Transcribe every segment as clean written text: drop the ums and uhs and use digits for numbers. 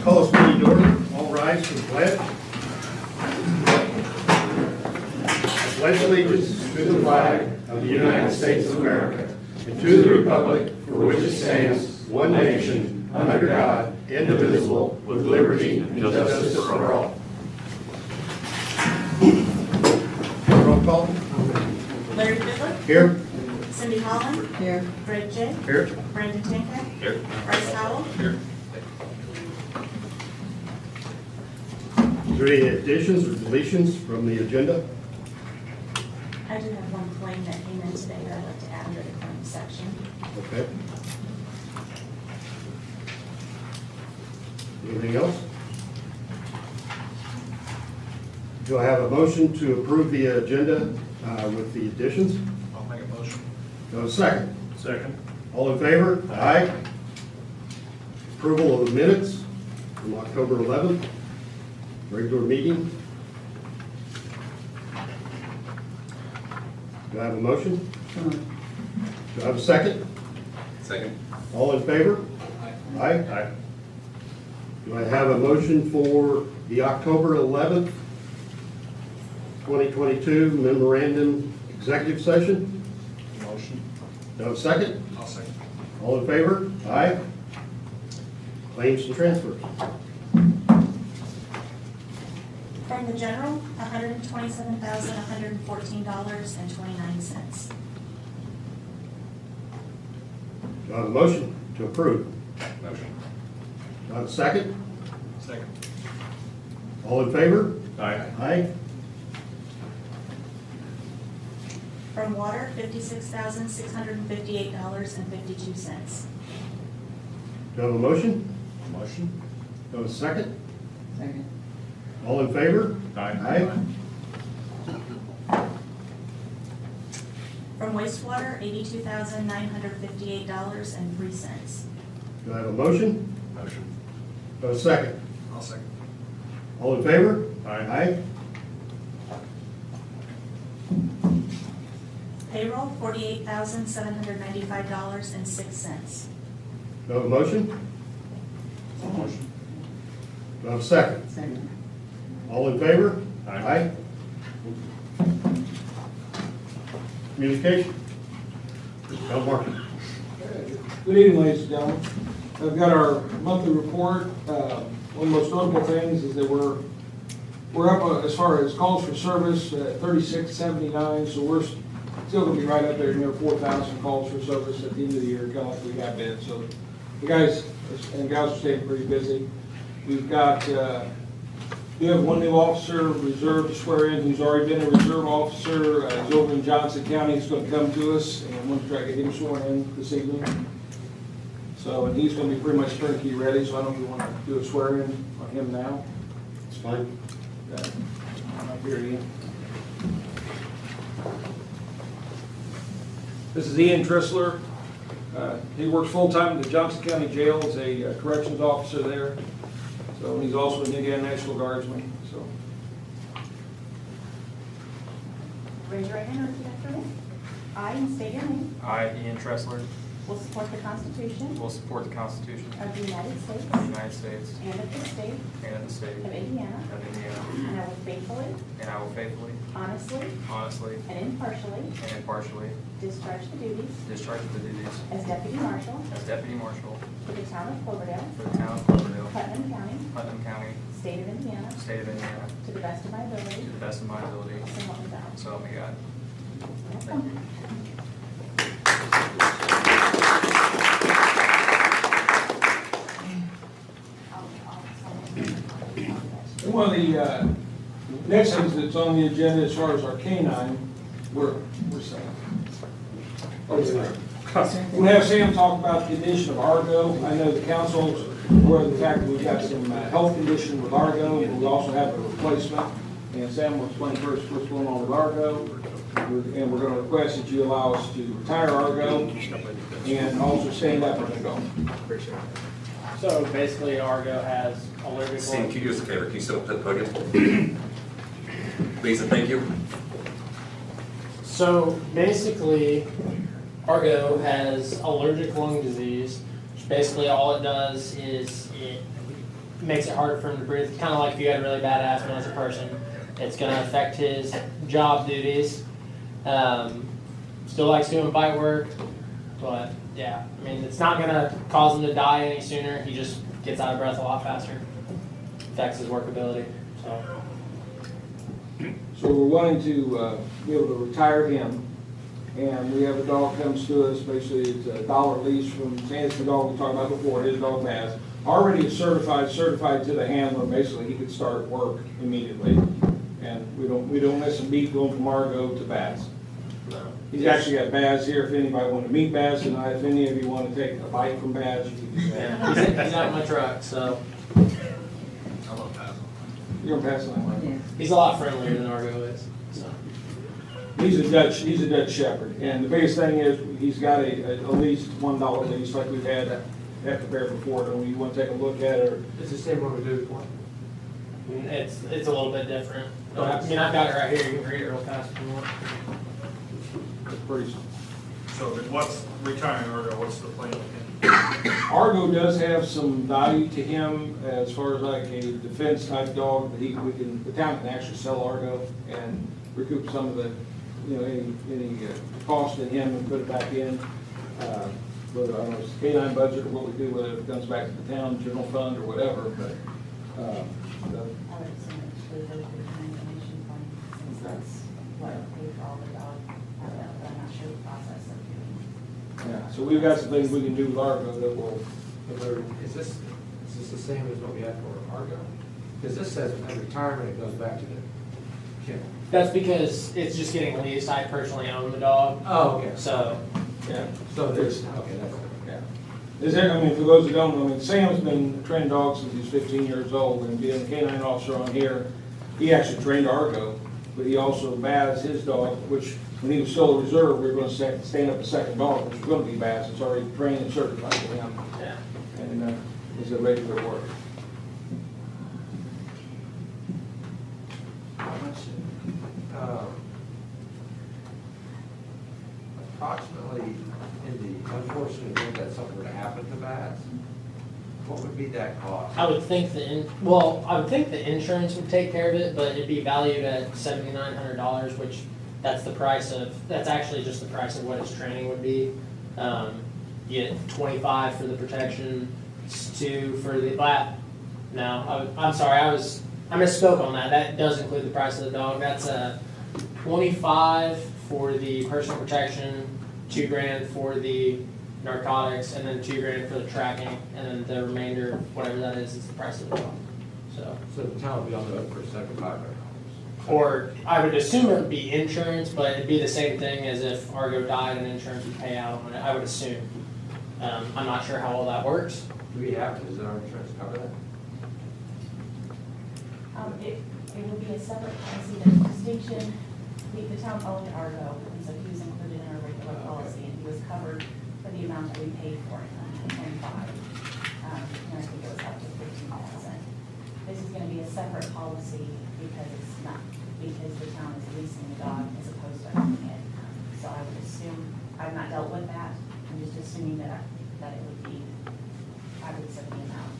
Call this meeting to order. All rise for the pledge. I pledge allegiance to the flag of the United States of America and to the republic for which it stands, one nation, under God, indivisible, with liberty and justice for all. Roll call. Larry Fiedler. Here. Cindy Holland. Here. Greg Jay. Here. Brandon Tinka. Here. Bryce Howell. Here. Is there any additions or deletions from the agenda? I do have one claim that came in today that I'd like to add under the claim section. Okay. Anything else? Do I have a motion to approve the agenda with the additions? I'll make a motion. Do I have a second? Second. All in favor? Aye. Approval of the minutes from October 11th, regular meeting. Do I have a motion? Do I have a second? Second. All in favor? Aye. Aye. Do I have a motion for the October 11th, 2022 memorandum executive session? Motion. Do I have a second? I'll second. All in favor? Aye. Claims and transfers. From the general, $127,114.29. Do I have a motion to approve? Motion. Do I have a second? Second. All in favor? Aye. Aye. From water, $56,658.52. Do I have a motion? Motion. Do I have a second? Second. All in favor? Aye. From wastewater, $82,958.03. Do I have a motion? Motion. Do I have a second? I'll second. All in favor? Aye. Payroll, $48,795.06. Do I have a motion? Motion. Do I have a second? Second. All in favor? Aye. Communication? Al Martin. Good evening, ladies and gentlemen. I've got our monthly report. One of the most notable things is that we're up as far as calls for service at 3679, so we're still gonna be right up there near 4,000 calls for service at the end of the year, kind of like we have been. So the guys and gals are staying pretty busy. We've got, we have one new officer reserved to swear in who's already been a reserve officer. He's over in Johnson County. He's going to come to us, and I'm going to try to get him sworn in this evening. So, and he's going to be pretty much turnkey ready, so I don't know if you want to do a swear in on him now. It's fine. I'm up here again. This is Ian Trissler. He works full-time at the Johnson County Jail as a corrections officer there. So he's also an Indiana National Guardsman. So Raise your right hand and repeat after me. I, and state your name, I, Ian Tressler, will support the Constitution will support the Constitution of the United States of the United States and of the state and of the state of Indiana, of Indiana, and I will faithfully, and I will faithfully, honestly, honestly, and impartially and impartially discharge the duties discharge the duties as Deputy Marshal as Deputy Marshal for the town of Cloverdale, for the town of Cloverdale, Putnam County, Putnam County, state of Indiana, state of Indiana, to the best of my ability, to the best of my ability, so help me God. so help me God. Welcome. one of the next things that's on the agenda as far as our canine, we're Sam. Over there. We'll have Sam talk about the condition of Argo. I know the council's aware of the fact that we've got some health condition with Argo, but we also have a replacement. And Sam will explain first what's going on with Argo. And we're going to request that you allow us to retire Argo and also stand up and go. So basically, Argo has allergic. Sam, can you do us a favor? Can you step up to the podium? Lisa, thank you. So basically, Argo has allergic lung disease, which basically all it does is it makes it harder for him to breathe. It's kind of like if you had really bad asthma as a person. It's going to affect his job duties. Still likes doing bite work, but yeah, I mean, it's not going to cause him to die any sooner. He just gets out of breath a lot faster. Affects his workability. So we're wanting to be able to retire him. And we have a dog comes to us, basically it's a dollar lease from Sanderson dog we talked about before, his dog Baz. Already is certified to the handler, basically he could start work immediately. And we don't miss a beat going from Argo to Baz. He's actually got Baz here, if anybody want to meet Baz tonight, if any of you want to take a bite from Baz, you can do that. He's out in my truck, so I love Basil. You're gonna pass it on, right? he's a lot friendlier than Argo is. So. He's a Dutch Shepherd, and the biggest thing is, he's got at least $1 lease like we've had at the fair before, don't you want to take a look at it? It's the same one we do before. It's a little bit different. I mean, I've got it right here. You can read it real fast if you want. It's pretty. So then what's retiring Argo, what's the plan with him? Argo does have some value to him as far as like a defense type dog, that the town can actually sell Argo and recoup some of the, any cost in him and put it back in. Whether, I don't know, it's the canine budget or what we do with it, if it comes back to the town general fund or whatever, but, I would assume it should go to the county donation fund, since that's what paid for all the dog, but I'm not sure the process of doing. yeah, so we've got some things we can do with Argo that will, Is this the same as what we had for Argo? Because this says at retirement, it goes back to the kennel. That's because it's just getting leased. I personally own the dog, Oh, okay. so yeah. So there's, okay, that's, Yeah. Is there, I mean, for those who don't know, I mean, Sam's been a trained dog since he was 15 years old, and being a canine officer on here, he actually trained Argo, but he also Baz, his dog, which, when he was still a reserve, we were going to stand up a second dog, which was going to be Baz. It's already trained and certified to him, yeah. and is ready for work. how much, approximately, in the unfortunate event that something were to happen to Baz, what would be that cost? I would think the insurance would take care of it, but it'd be valued at $7,900, which that's actually just the price of what his training would be. You get 25 for the protection, 2 for the lap. No, I'm sorry, I misspoke on that. That does include the price of the dog. That's 25 for the personal protection, $2,000 for the narcotics, and then $2,000 for the tracking, and then the remainder, whatever that is the price of the dog. So the town would be on the hook for $7,500. Or I would assume it would be insurance, but it'd be the same thing as if Argo died and insurance would pay out on it, I would assume. I'm not sure how all that works. Do we have to, does our insurance cover that? It would be a separate policy, there's a distinction, the town owned Argo, and so he was included in our regular policy, and he was covered for the amount that we paid for him, 25. And I think it was up to 15,000. This is gonna be a separate policy because the town is leasing the dog as opposed to owning it. So I would assume, I've not dealt with that, I'm just assuming that it would be, I would set the amount,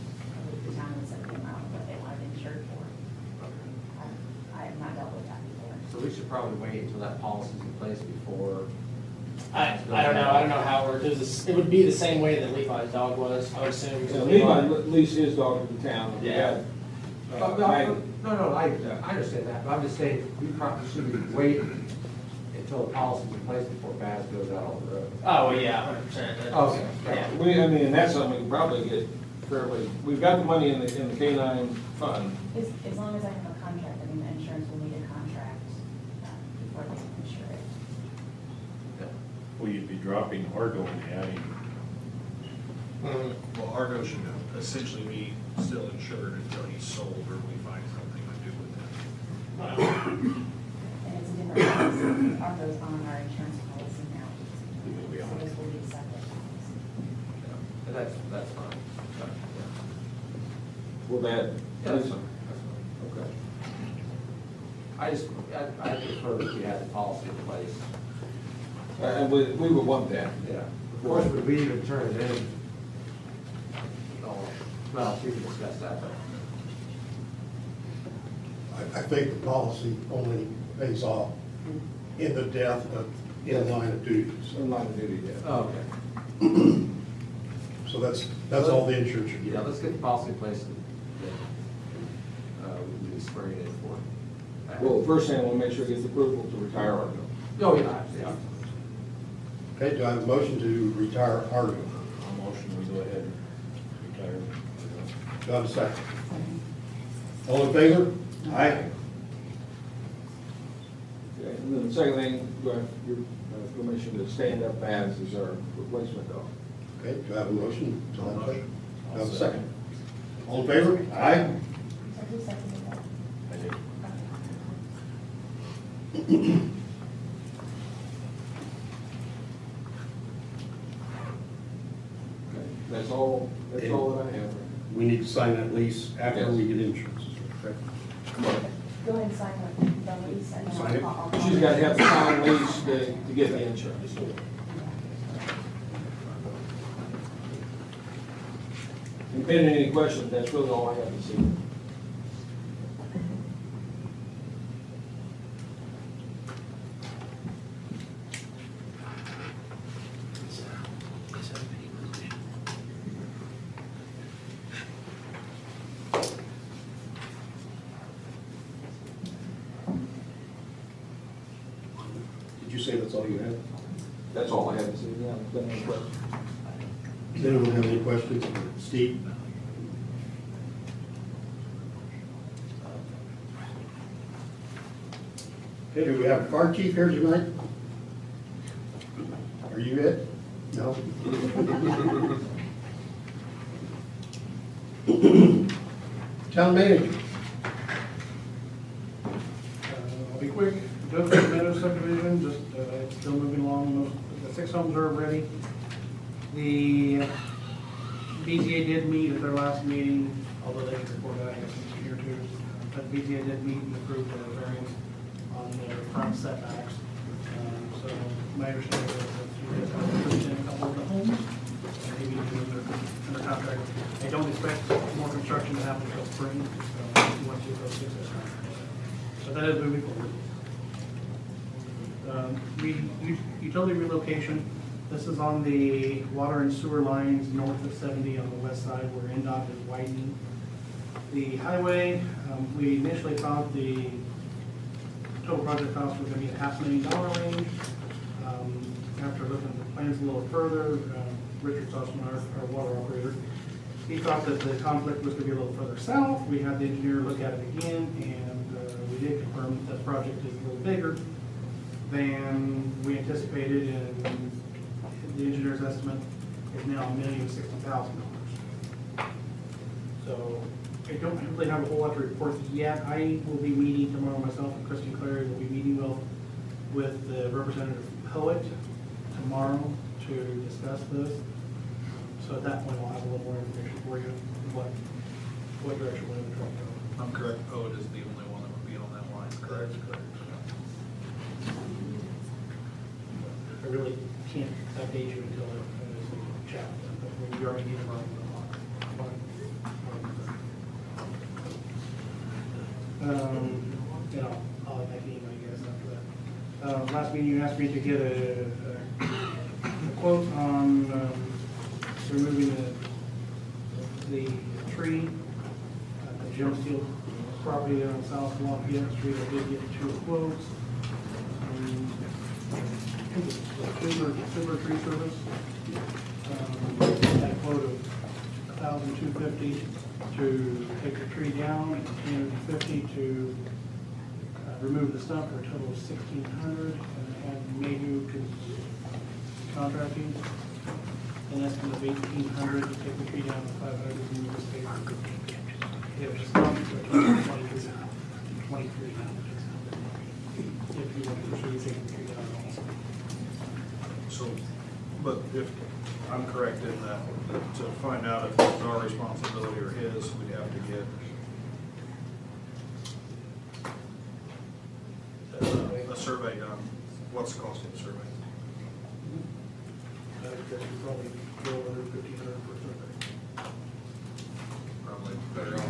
the town would set the amount of what they wanted insured for. I have not dealt with that before. So we should probably wait until that policy's in place before. I don't know how it works. It would be the same way that Levi's dog was, I would assume. So Levi leased his dog to the town. and we Yeah. had, No, I understand that, but I'm just saying, we probably should wait until the policy's in place before Baz goes out on the road. Oh, well, yeah, 100%. Okay. Yeah. and that's something we can probably get fairly, we've got the money in the K-9 fund. As long as I have a contract, I mean, the insurance will need a contract before they can insure it. Well, you'd be dropping Argo and adding. Well, Argo should essentially be still insured until he's sold or we find something to do with him. And it's a different policy. Argo's on our insurance policy now. It'll be on So it. this will be a separate policy. And that's fine. Will that? Yeah, that's fine. Okay. I prefer that we had the policy in place. And we would want that. Yeah. Of course, would we even turn it in? No, well, we can discuss that, but. I think the policy only pays off in the death of in line of duty. In line of duty, yeah. Oh, okay. So that's all the insurance you Yeah, get. let's get the policy in place and we can spray it in for. Well, first thing, we'll make sure it gets approval to retire Argo. Oh, yeah. Okay, do I have a motion to retire Argo? I'll motion we go ahead and retire. Do I have a second? All in favor? Aye. Okay, and then the second thing, do I have your permission to stand up as is our replacement dog? Okay, do I have a motion? Do I have a Motion. do I have a second? All in favor? Aye. So who seconded that? I think. Okay, that's all that I have. We need to sign that lease after Yes. we get insurance. Okay. Go ahead and sign the lease and then Sign it. I'll. She's got to have the town lease to get the insurance. And pending any questions, that's really all I have to see. Did you say that's all you have? That's all I have to say. Yeah, then any questions? Does anyone have any questions? Steve? Okay, do we have a fire chief here tonight? Are you it? No? Town manager? I'll be quick. Joseph Meadows subdivision, just still moving along. The 6 homes are ready. The BZA did meet at their last meeting, although they can report that, I guess, in a year or two. But BZA did meet and approved the variance on their front setbacks. So my understanding is that you guys have approved in a couple of the homes. Maybe under contract. I don't expect more construction to happen until spring, so once you those 6 are signed. So that is moving forward. Utility relocation, this is on the water and sewer lines north of 70 on the west side where NDOT is widening. The highway, we initially thought the total project cost was going to be $500,000 range. After looking at the plans a little further, Richard Sussman, our water operator, he thought that the conflict was going to be a little further south. We had the engineer look at it again, and we did confirm that the project is a little bigger than we anticipated, and the engineer's estimate is now $1,060,000. So I don't really have a whole lot to report yet. I will be meeting tomorrow, myself and Kristen Clary will be meeting with the representative Poet tomorrow to discuss this. So at that point, I'll have a little more information for you, what direction we're going to try to go. I'm correct, Poet is the only one that would be on that line, correct? I really can't update you until I chat with them, but we already need them on. I'll have that email you guys after that. Last meeting, you asked me to get a quote on removing the tree at the Jim Steele property on South Lafayette Street. I did get 2 quotes. Timber Tree Service. That quote of $1,250 to take the tree down, and $350 to remove the stump, for a total of $1,600. And I had Mayhew contracting, an estimate of $1,800 to take the tree down, and $500 to remove the space. If the stump, for a total of $2,300. If you want to pursue taking the tree down also. So, but if I'm correct in that, to find out if it's our responsibility or his, we'd have to get a survey done. What's the cost of the survey? I guess you probably go under 1,500 for survey. Probably better off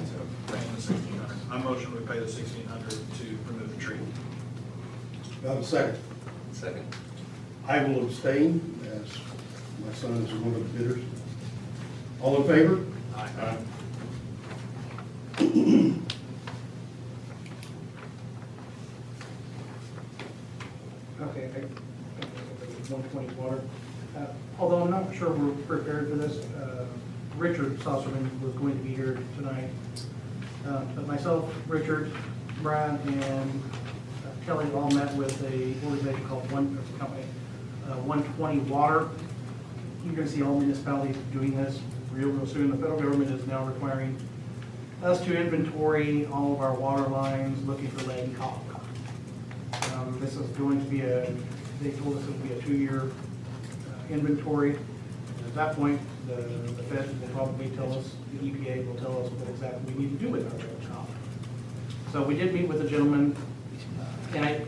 paying the 1,600. I motion we pay the 1,600 to remove the tree. Do I have a second? Second. I will abstain, as my son is one of the bidders. All in favor? Aye. Okay, 120 water. Although I'm not sure we're prepared for this, Richard Sosserman was going to be here tonight. But myself, Richard, Brad, and Kelly all met with a organization called 120 Water. You're going to see all municipalities doing this real soon. The federal government is now requiring us to inventory all of our water lines, looking for lead and copper. This is going to be they told us it would be a 2-year inventory. And at that point, the Fed will probably tell us, the EPA will tell us what exactly we need to do with our lead and copper. So we did meet with a gentleman, Kelly,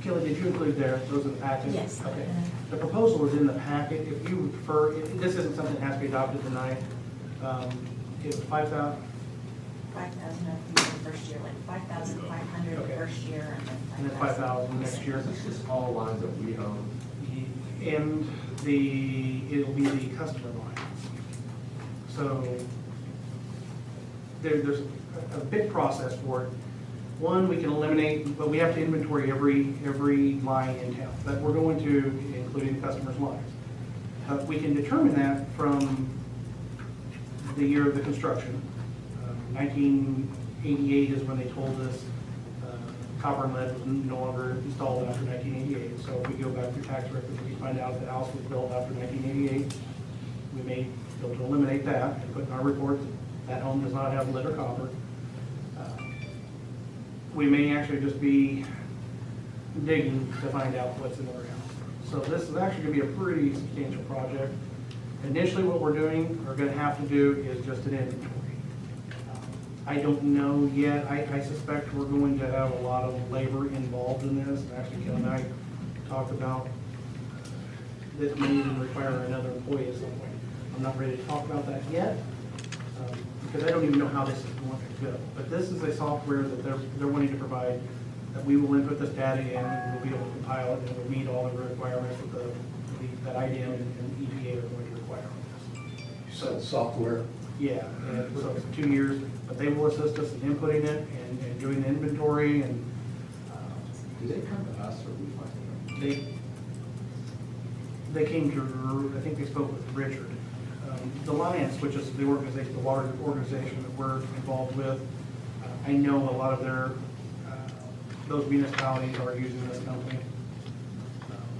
did you include those in the packet? Yes. Okay. The proposal is in the packet. If you would prefer, this isn't something that has to be adopted tonight. It's 5,000. 5,000 the first year, like 5,500 Okay. the first year, And then 5,000 next year. This is all lines that we own. And it'll be the customer line. So there's a big process for it. One, we can eliminate, but we have to inventory every line in town that we're going to, including the customer's lines. We can determine that from the year of the construction. 1988 is when they told us copper and lead was no longer installed after 1988. So if we go back through tax records, we find out the house was built after 1988. We may be able to eliminate that and put in our report that home does not have lead or copper. We may actually just be digging to find out what's in the ground. So this is actually going to be a pretty substantial project. Initially, what we're doing, or going to have to do, is just an inventory. I don't know yet. I suspect we're going to have a lot of labor involved in this. Actually, Ken and I talked about this may even require another employee at some point. I'm not ready to talk about that yet, because I don't even know how this is going to go. But this is a software that they're wanting to provide, that we will input this data in, and we'll be able to compile it, and it will meet all the requirements that IDM and EPA are going to require on this. So software. Yeah, and so it's 2 years, but they will assist us in inputting it and doing the inventory, and Do they come to us or we find them? they came to, I think they spoke with Richard. The Alliance, which is the organization, the water organization that we're involved with, I know a lot of those municipalities are using this company.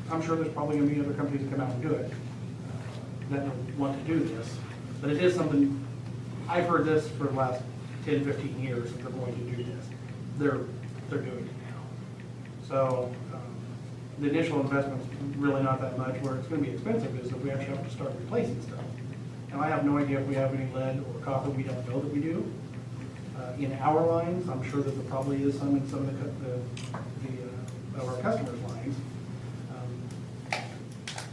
I'm sure there's probably gonna be other companies that come out and do it, that want to do this. But it is something, I've heard this for the last 10, 15 years, that they're going to do this. They're doing it now. So, the initial investment's really not that much. Where it's gonna be expensive is if we actually have to start replacing stuff. Now, I have no idea if we have any lead or copper. We don't know that we do. In our lines, I'm sure that there probably is some in some of of our customers' lines.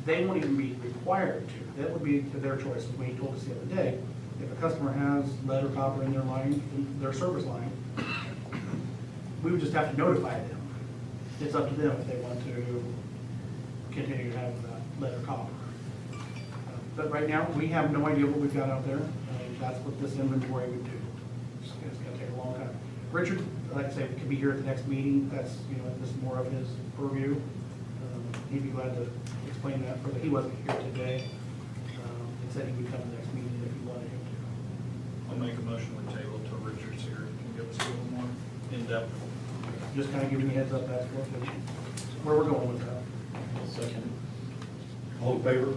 They won't even be required to. That would be to their choice, when he told us the other day. If a customer has lead or copper in their line, in their service line, we would just have to notify them. It's up to them if they want to continue to have lead or copper. But right now, we have no idea what we've got out there, and that's what this inventory would do. It's gonna take a long time. Richard, like I say, could be here at the next meeting. That's, this is more of his purview. He'd be glad to explain that further. He wasn't here today. said he would come to the next meeting if you wanted him to. I'll make a motion we table till Richard's here, can give us a little more in-depth. Just kind of giving you a heads up, that's where we're going with that. Second. All in favor?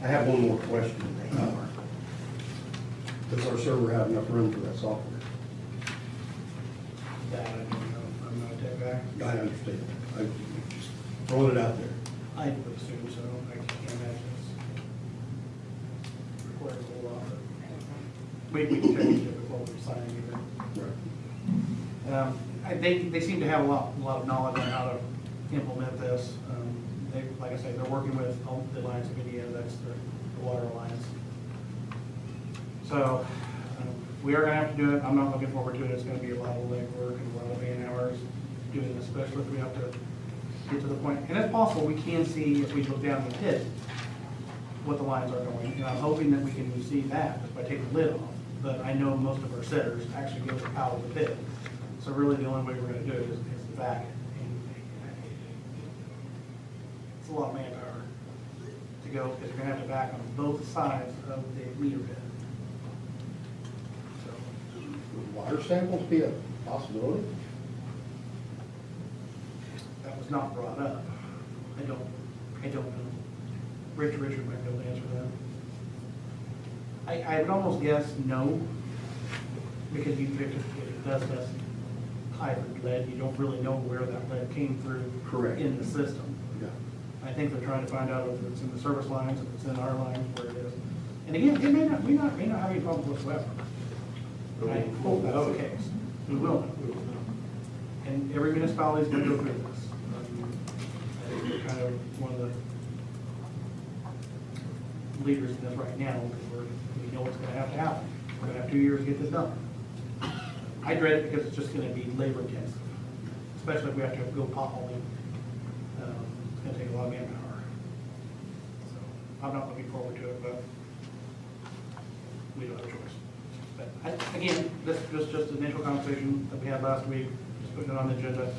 I have one more question. Does our server have enough room for that software? That I don't know, I'm not a tech guy. I understand. I'm just throwing it out there. I would assume so, I can't imagine it's requires a whole lot, but we can check it before we sign anything. Right. They seem to have a lot of knowledge on how to implement this. They, like I say, they're working with the Alliance of Indiana, that's the Water Alliance. So, we are gonna have to do it, I'm not looking forward to it, it's gonna be a lot of legwork and a lot of man hours doing this, especially if we have to get to the point, and it's possible we can see, if we look down the pit, what the lines are going, and I'm hoping that we can see that just by taking the lid off, but I know most of our setters actually go out of the pit. So really, the only way we're gonna do it is to back it. It's a lot of manpower to go, because you're gonna have to back on both sides of the meter pit. So, Would water samples be a possibility? that was not brought up. I don't know. Richard might be able to answer that. I would almost guess no, because if it does test hybrid lead, you don't really know where that lead came through. Correct. In the system. Yeah. I think they're trying to find out if it's in the service lines, if it's in our lines, where it is. And again, it may not have any problem whatsoever. I hope that's the case. We will know. And every municipality is going to go through this. I think we're kind of one of the leaders in this right now, because we know what's going to happen. We're going to have 2 years to get this done. I dread it because it's just going to be labor intensive, especially if we have to go potholing. It's going to take a lot of manpower. So I'm not looking forward to it, but we don't have a choice. But again, this was just an initial conversation that we had last week, just putting it on the agenda.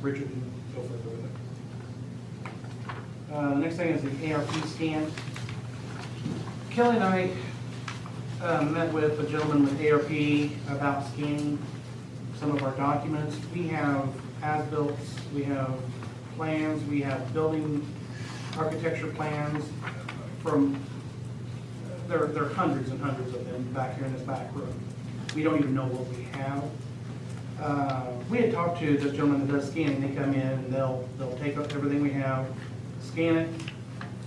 Richard can go further with it. The next thing is the ARP scan. Kelly and I met with a gentleman with ARP about scanning some of our documents. We have as-built, we have plans, we have building architecture plans from, there are hundreds and hundreds of them back here in this back room. We don't even know what we have. We had talked to this gentleman that does scanning. They come in and they'll take up everything we have, scan it,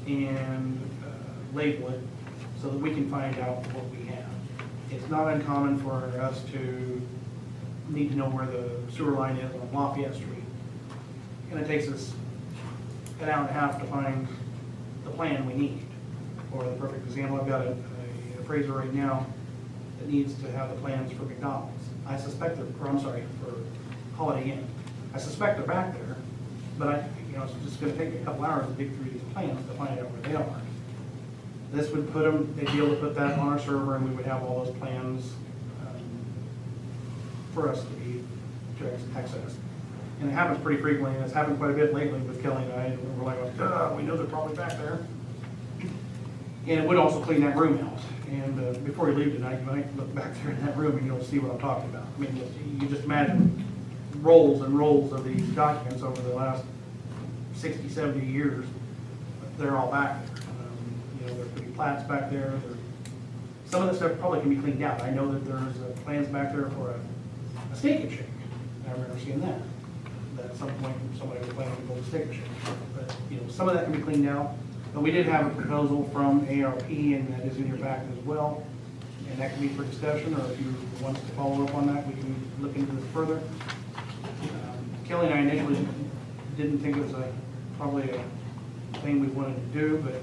and label it so that we can find out what we have. It's not uncommon for us to need to know where the sewer line is on Lafayette Street. And it takes us an hour and a half to find the plan we need. For the perfect example, I've got a appraiser right now that needs to have the plans for McDonald's. I suspect they're, or I'm sorry, for Holiday Inn. I suspect they're back there, but it's just gonna take a couple hours to dig through these plans to find out where they are. This would put them, they'd be able to put that on our server and we would have all those plans for us to access. And it happens pretty frequently, and it's happened quite a bit lately with Kelly and I, and we're like, we know they're probably back there. And it would also clean that room out. And before you leave tonight, you might look back there in that room and you'll see what I'm talking about. I mean, you just imagine rolls and rolls of these documents over the last 60, 70 years. They're all back there. There could be plats back there. Some of the stuff probably can be cleaned out. I know that there's plans back there for a steak and shake. I remember seeing that. That at some point somebody was planning to build a steak and shake. But some of that can be cleaned out. But we did have a proposal from ARP, and that is in your packet as well. And that can be for discussion, or if you want us to follow up on that, we can look into this further. Kelly and I initially didn't think it was probably a thing we wanted to do, but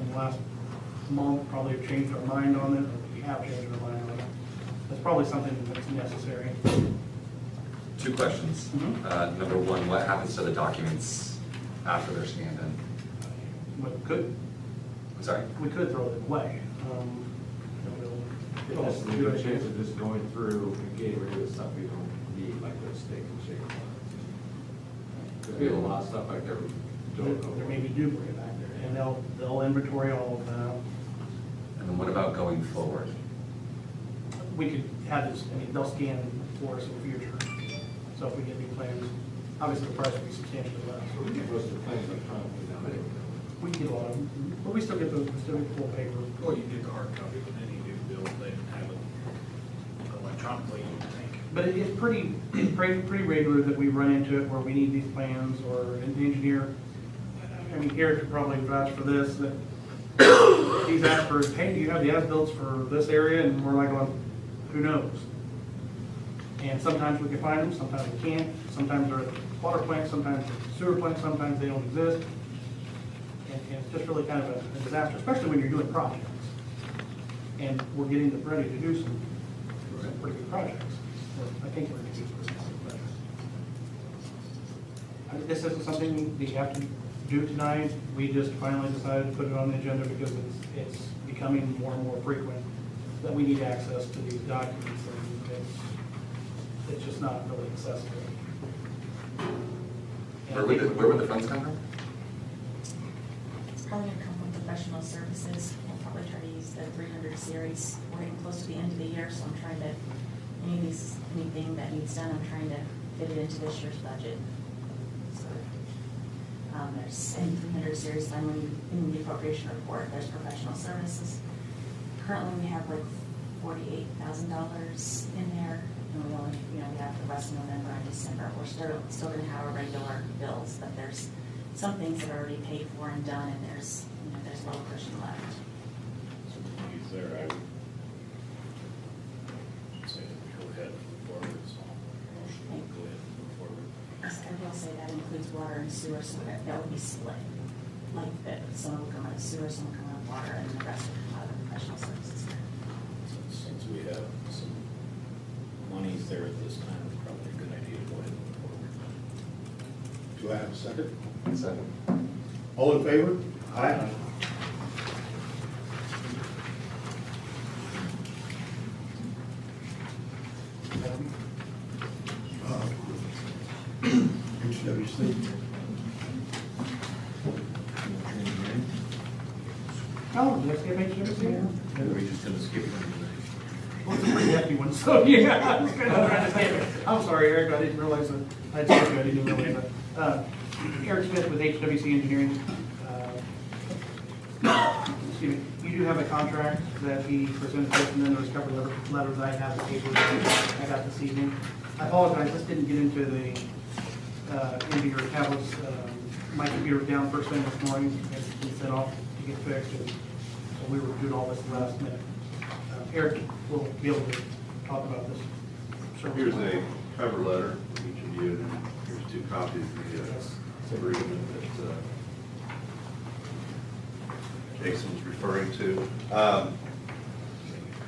in the last month probably have changed our mind on it, or we have changed our mind on it. That's probably something that's necessary. 2 questions. Number 1, what happens to the documents after they're scanned in? We could I'm sorry? throw them away. It has to do a chance of just going through and getting rid of the stuff we don't need, like the steak and shake. Because we have a lot of stuff like there we there may be debris back there, and they'll inventory all of that. And then what about going forward? We could have this, I mean, they'll scan for us in the future. So if we get new plans, obviously the price will be substantially less. We get most of the plans electronically now anyway. We can get a lot of them, but we still get the full paper. Well, you get the hard copy, but then you do build, they have it electronically, you think. But it's pretty regular that we run into it where we need these plans or an engineer. I mean, Eric could probably vouch for this, that he's asked for, hey, do you have the as-bills for this area? And we're like, well, who knows? And sometimes we can find them, sometimes we can't. Sometimes they're at the water plant, sometimes they're at the sewer plant, sometimes they don't exist. And it's just really kind of a disaster, especially when you're doing projects. And we're getting ready to do some pretty good projects. I think we're going to do this. This isn't something we have to do tonight. We just finally decided to put it on the agenda because it's becoming more and more frequent that we need access to these documents, and it's just not really accessible. Where would the funds come from? It's probably gonna come from professional services. We'll probably try to use the 300 series. We're getting close to the end of the year, so I'm trying to, anything that needs done, I'm trying to fit it into this year's budget. So, there's any 300 series line when you, in the appropriation report, there's professional services. Currently, we have like $48,000 in there, and we only, we have the rest of November and December. We're still gonna have our regular bills, but there's some things that are already paid for and done, and there's a little cushion left. So the money's there, I would say that we go ahead and move forward, so motion will go ahead and move forward. Yes, I will say that includes water and sewer, so that would be split. Like that, some will come out of sewer, some will come out of water, and the rest will come out of professional services. Since we have some monies there at this time, it's probably a good idea to go ahead and move forward. Do I have a second? Second. All in favor? Aye. HWC. Oh, next game HWC? We're just gonna skip it. Well, it's a pretty hefty one, so yeah, I was kind of trying to skip it. I'm sorry, Eric, I didn't realize that. I didn't realize that. Eric Smith with HWC Engineering. Excuse me, you do have a contract that he presented to us, and then there was a couple of letters I have, the paper that I got this evening. I apologize, this didn't get into into your tablets. My computer was down first thing this morning, and it's been sent off to get fixed, and so we were doing all this last minute. Eric will be able to talk about this. So here's a cover letter from each of you, and here's 2 copies of the agreement that Jason was referring to.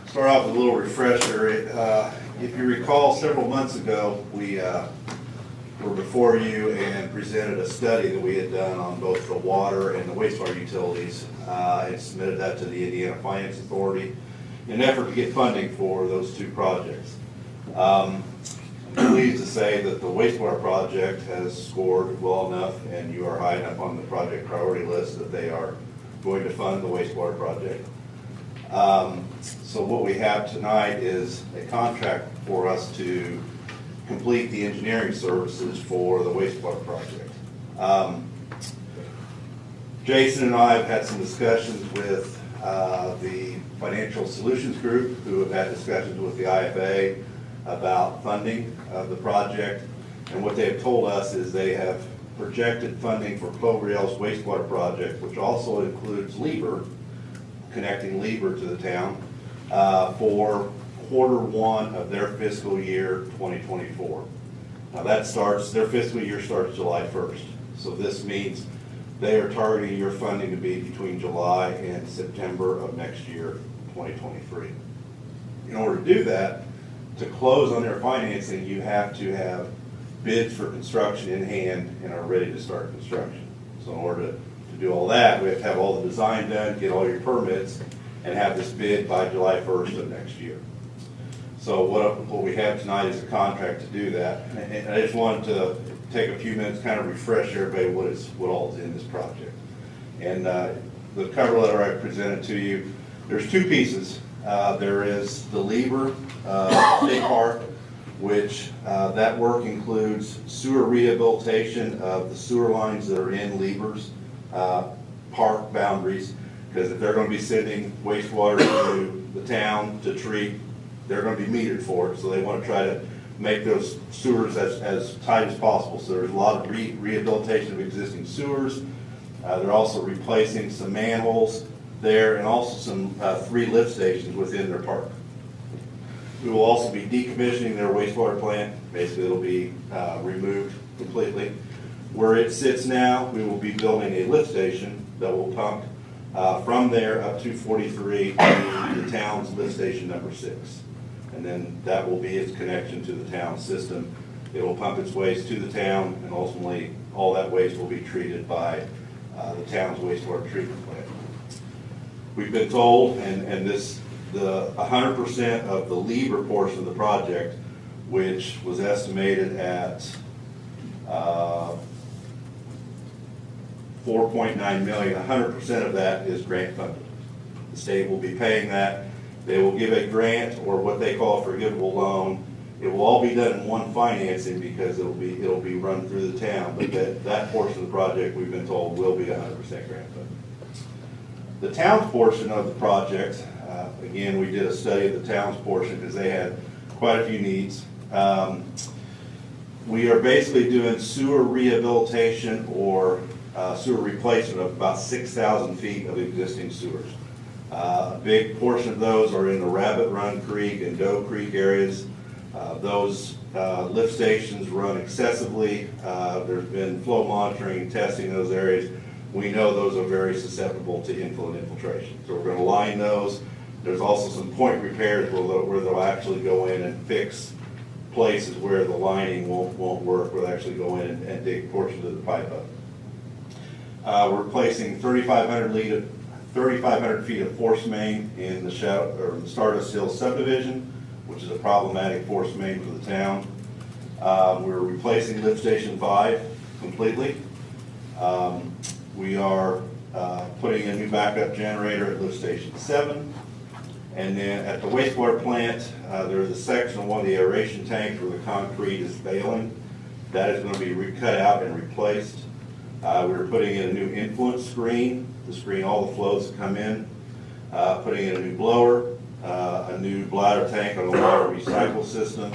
Start off with a little refresher. If you recall, several months ago, we were before you and presented a study that we had done on both the water and the wastewater utilities, and submitted that to the Indiana Finance Authority in an effort to get funding for those 2 projects. I'm pleased to say that the wastewater project has scored well enough, and you are high enough on the project priority list that they are going to fund the wastewater project. So what we have tonight is a contract for us to complete the engineering services for the wastewater project. Jason and I have had some discussions with the Financial Solutions Group, who have had discussions with the IFA about funding of the project. And what they have told us is they have projected funding for Cloverdale's wastewater project, which also includes Lieber, connecting Lieber to the town, for Q1 of their fiscal year 2024. Now their fiscal year starts July 1st. So this means they are targeting your funding to be between July and September of next year, 2023. In order to do that, to close on their financing, you have to have bids for construction in hand and are ready to start construction. So in order to do all that, we have to have all the design done, get all your permits, and have this bid by July 1st of next year. So what we have tonight is a contract to do that. And I just wanted to take a few minutes, kind of refresh everybody what all is in this project. And the cover letter I presented to you, there's two pieces. There is the Lieber State Park, which that work includes sewer rehabilitation of the sewer lines that are in Lieber's park boundaries, because if they're going to be sending wastewater to the town to treat, they're going to be metered for it, so they want to try to make those sewers as tight as possible. So there's a lot of rehabilitation of existing sewers. They're also replacing some manholes there, and also some 3 lift stations within their park. We will also be decommissioning their wastewater plant. Basically, it'll be removed completely. Where it sits now, we will be building a lift station that will pump from there up to 43 to the town's lift station number 6. And then that will be its connection to the town system. It will pump its waste to the town, and ultimately all that waste will be treated by the town's wastewater treatment plant. We've been told, and the 100% of the Lieber portion of the project, which was estimated at $4.9 million, 100% of that is grant funded. The state will be paying that. They will give a grant, or what they call a forgivable loan. It will all be done in one financing because it'll be run through the town, but that portion of the project, we've been told, will be 100% grant funded. The town's portion of the project, again, we did a study of the town's portion because they had quite a few needs. We are basically doing sewer rehabilitation or sewer replacement of about 6,000 feet of existing sewers. A big portion of those are in the Rabbit Run Creek and Doe Creek areas. Those lift stations run excessively. There's been flow monitoring and testing in those areas. We know those are very susceptible to inflow and infiltration. So we're going to line those. There's also some point repairs where they'll actually go in and fix places where the lining won't work. We'll actually go in and dig portions of the pipe up. We're replacing 3,500 feet of force main in the Stardust Hill subdivision, which is a problematic force main for the town. We're replacing lift station 5 completely. We are putting a new backup generator at lift station 7. And then at the wastewater plant, there's a section of one of the aeration tanks where the concrete is failing. That is going to be cut out and replaced. We're putting in a new influence screen to screen all the flows that come in. Putting in a new blower, a new bladder tank on the water recycle system,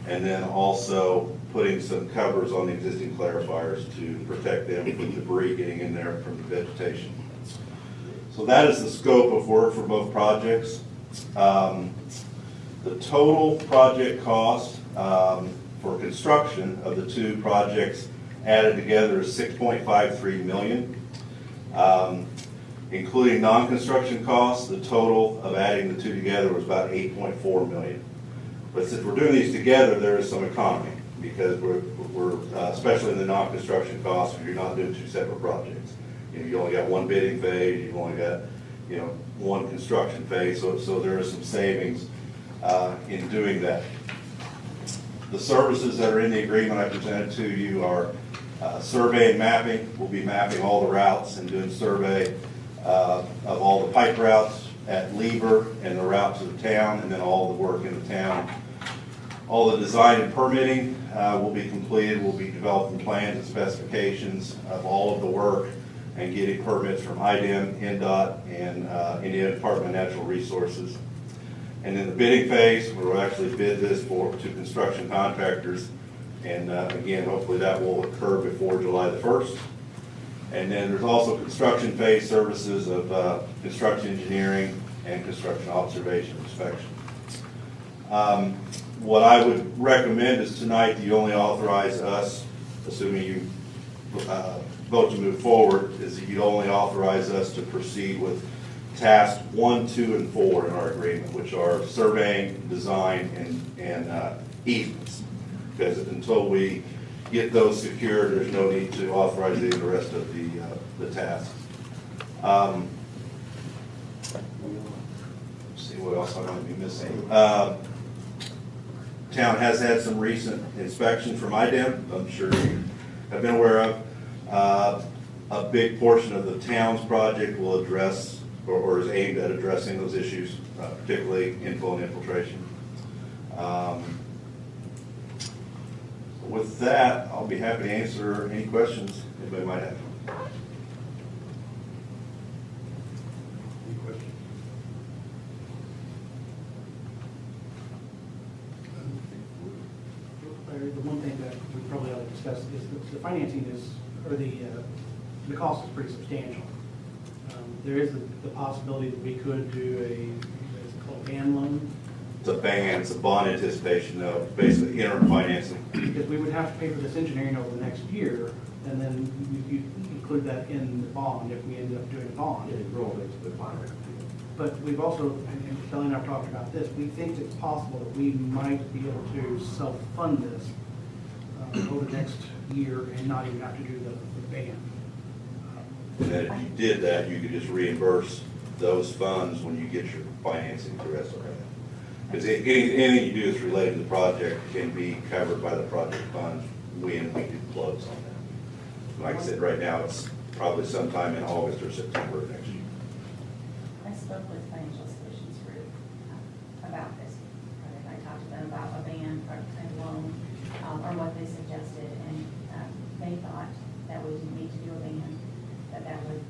and then also putting some covers on the existing clarifiers to protect them from debris getting in there from the vegetation. So that is the scope of work for both projects. The total project cost for construction of the two projects added together is $6.53 million. Including non-construction costs, the total of adding the two together was about $8.4 million. But since we're doing these together, there is some economy because we're especially in the non-construction costs, you're not doing two separate projects. You only got one bidding phase, you've only got one construction phase, so there are some savings in doing that. The services that are in the agreement I presented to you are survey and mapping. We'll be mapping all the routes and doing survey of all the pipe routes at Lieber and the route to the town, and then all the work in the town. All the design and permitting will be completed. We'll be developing plans and specifications of all of the work and getting permits from IDEM, NDOT, and Indiana Department of Natural Resources. And in the bidding phase, we'll actually bid this to construction contractors. And again, hopefully that will occur before July the 1st. And then there's also construction phase services of construction engineering and construction observation inspection. What I would recommend is tonight you only authorize us, assuming you vote to move forward, is that you only authorize us to proceed with tasks 1, 2, and 4 in our agreement, which are surveying, design, and easements. Because until we get those secured, there's no need to authorize the rest of the tasks. Let's see what else I might be missing. Town has had some recent inspection from IDEM. I'm sure have been aware of. A big portion of the town's project will address, or is aimed at addressing those issues, particularly inflow and infiltration. With that, I'll be happy to answer any questions anybody might have. Any questions? The one thing that we probably ought to discuss is the financing is, or the cost is pretty substantial. There is the possibility that we could do what is it called, ban loan, It's a ban, it's a bond anticipation note, basically interim financing. because we would have to pay for this engineering over the next year, and then you include that in the bond if we ended up doing a bond. But we've also, and Kelly and I have talked about this, we think it's possible that we might be able to self-fund this over the next year and not even have to do the ban. And then if you did that, you could just reimburse those funds when you get your financing through SRF. Because anything you do that's related to the project can be covered by the project fund when we do close on that. Like I said, right now, it's probably sometime in August or September of next year. I spoke with Financial Solutions Group about this project. I talked to them about a ban or a loan, or what they suggested, and they thought that we didn't need to do a ban, that would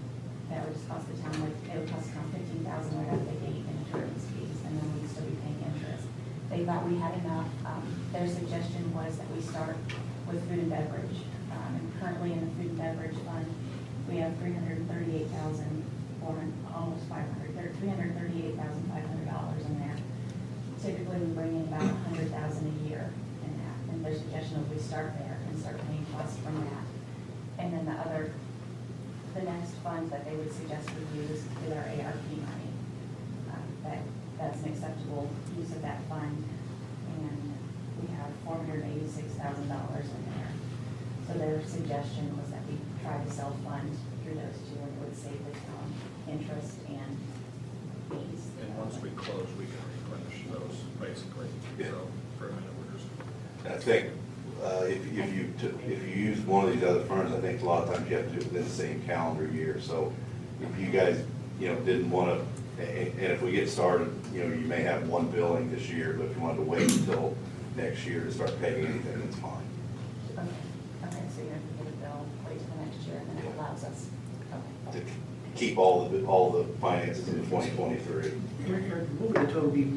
just cost the town, it would cost the town $15,000 right out of the gate in attorney's fees, and then we'd still be paying interest. They thought we had enough. Their suggestion was that we start with food and beverage. And currently in the food and beverage fund, we have $338,000, or almost $500, $338,500 in there. Typically, we bring in about $100,000 a year in that, and their suggestion was we start there and start paying costs from that. And then the next fund that they would suggest we use is our ARP money. That's an acceptable use of that fund, and we have $486,000 in there. So their suggestion was that we try to self-fund through those two, and it would save the town interest and fees. And once we close, we can replenish those, basically. Yeah. So for a minute, we're just. I think if you use one of these other funds, I think a lot of times you have to do it within the same calendar year. So if you guys, didn't want to, and if we get started, you may have one billing this year, but if you wanted to wait until next year to start paying anything, that's fine. Okay, so you're gonna get a bill, wait till the next year, and then it allows us, To okay. keep all the finances in 2023. What would the total be,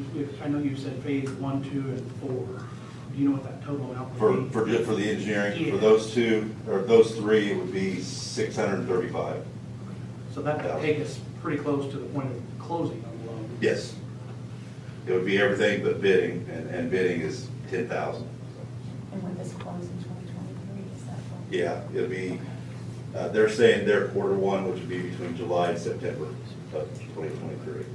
I know you said phase 1, 2, and 4. Do you know what that total amount would be? For the engineering, Yeah. for those two, or those three, it would be 635. So that would take us pretty close to the point of closing on the loan. Yes. It would be everything but bidding, and bidding is 10,000. And would this close in 2023, is that what? Yeah, it'll be, they're saying their Q1, which would be between July and September of 2023.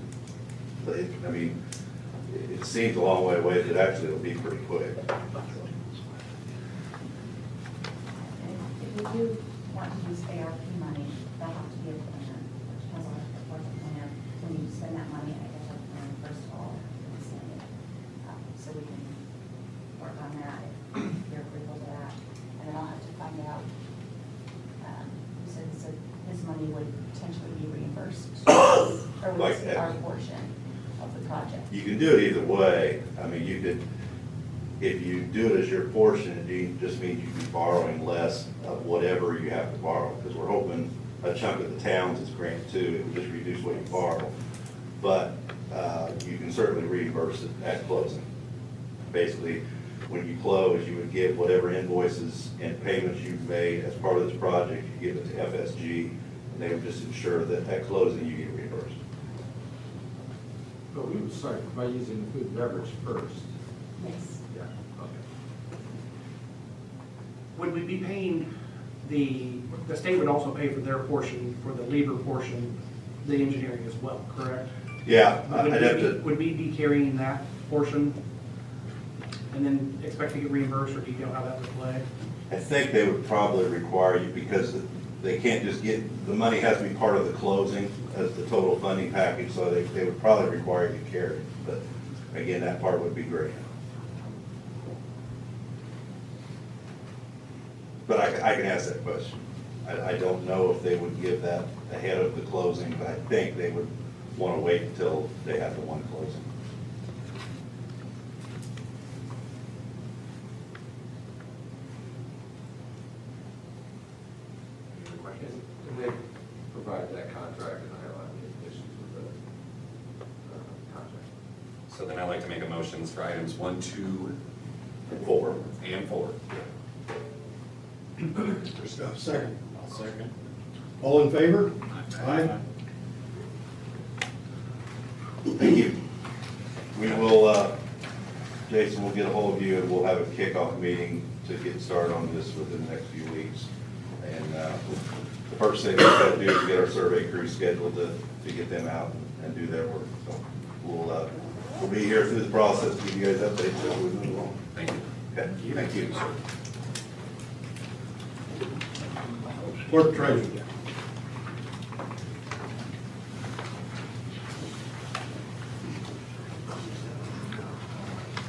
But it seems a long way away, but actually it'll be pretty quick. And if we do want to use ARP money, that'll have to be a plan, which has a plan. When you spend that money, I guess a plan first of all, and send it. So we can work on that, if you're agreeable to that. And then I'll have to find out, you said this money would potentially be reimbursed, or would Like this be that. our portion of the project? You can do it either way. You could, if you do it as your portion, it just means you'd be borrowing less of whatever you have to borrow, because we're hoping a chunk of the towns is grant too, it would just reduce what you borrow. But you can certainly reimburse it at closing. Basically, when you close, you would give whatever invoices and payments you've made as part of this project, you give it to FSG, and they would just ensure that at closing, you get reimbursed. But we would start by using the food and beverage first. Yes. Yeah, okay. Would we be paying the state would also pay for their portion, for the labor portion, the engineering as well, correct? Yeah, Would I'd have to. Would we be carrying that portion and then expect to get reimbursed, or do you know how that would play? I think they would probably require you, because they can't just get, the money has to be part of the closing as the total funding package, so they would probably require you to carry it. But again, that part would be great. But I can ask that question. I don't know if they would give that ahead of the closing, but I think they would want to wait until they have the one closing. Any other questions? And they provided that contract and I outlined the conditions with the contract. So then I'd like to make a motions for items 1, 2, 4, and 4. Second. I'll second. All in favor? Aye. Thank you. We will, Jason, we'll get a hold of you and we'll have a kickoff meeting to get started on this within the next few weeks. And the first thing we've got to do is get our survey crew scheduled to get them out and do their work. So we'll be here through the process, give you guys updates as we move along. Thank you. Okay, thank you. Clerk treasurer.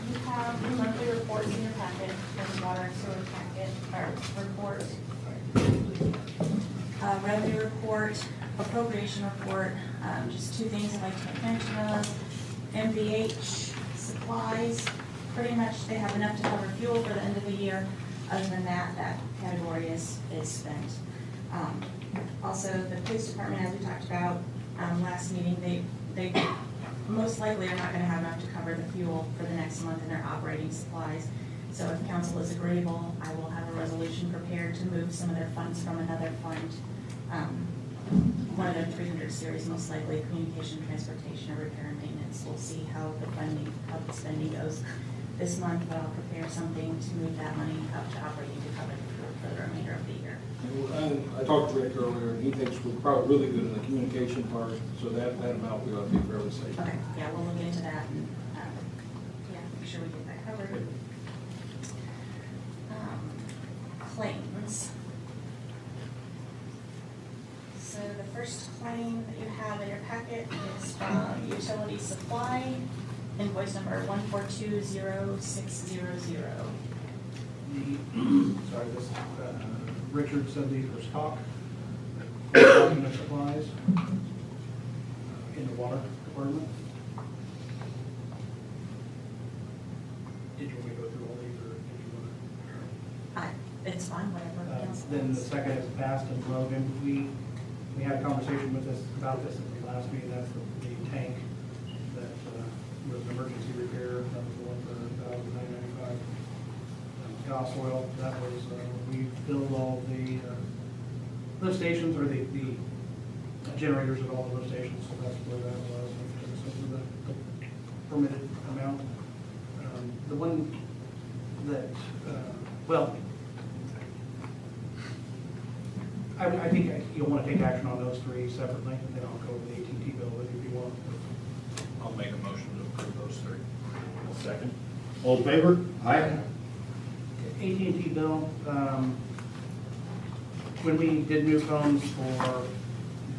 You have the monthly reports in your packet, the water and sewer packet, or report. Revenue report, appropriation report, just two things I'd like to make mention of. MVH supplies, pretty much they have enough to cover fuel for the end of the year. Other than that, that category is spent. Also, the police department, as we talked about last meeting, they most likely are not gonna have enough to cover the fuel for the next month in their operating supplies. So if council is agreeable, I will have a resolution prepared to move some of their funds from another fund. One of their 300 series, most likely communication, transportation, or repair and maintenance. We'll see how the spending goes this month, but I'll prepare something to move that money up to operating to cover the fuel for the remainder of the year. And I talked to Rick earlier, and he thinks we're probably really good in the communication part, so that amount we ought to be fairly safe. Okay, yeah, we'll look into that and, yeah, make sure we get that covered. Claims. So the first claim that you have in your packet is from Utility Supply, invoice number 1420600. Sorry, this, Richard said these were stock document supplies in the water department. Did you want me to go through all these, or did you want It's fine, whatever. to? council Then the wants. second is passed and Logan. We had a conversation with us about this at the last meeting. That's the tank that was an emergency repair. That was the one for $1,995. Gas oil, that was, we filled all the lift stations, or the generators at all the lift stations, so that's where that was. So the permitted amount. The one that, well, I think you'll want to take action on those three separately, and then I'll go over the AT&T bill if you want. I'll make a motion to approve those three. Second. All in favor? Aye. AT&T bill, when we did new phones for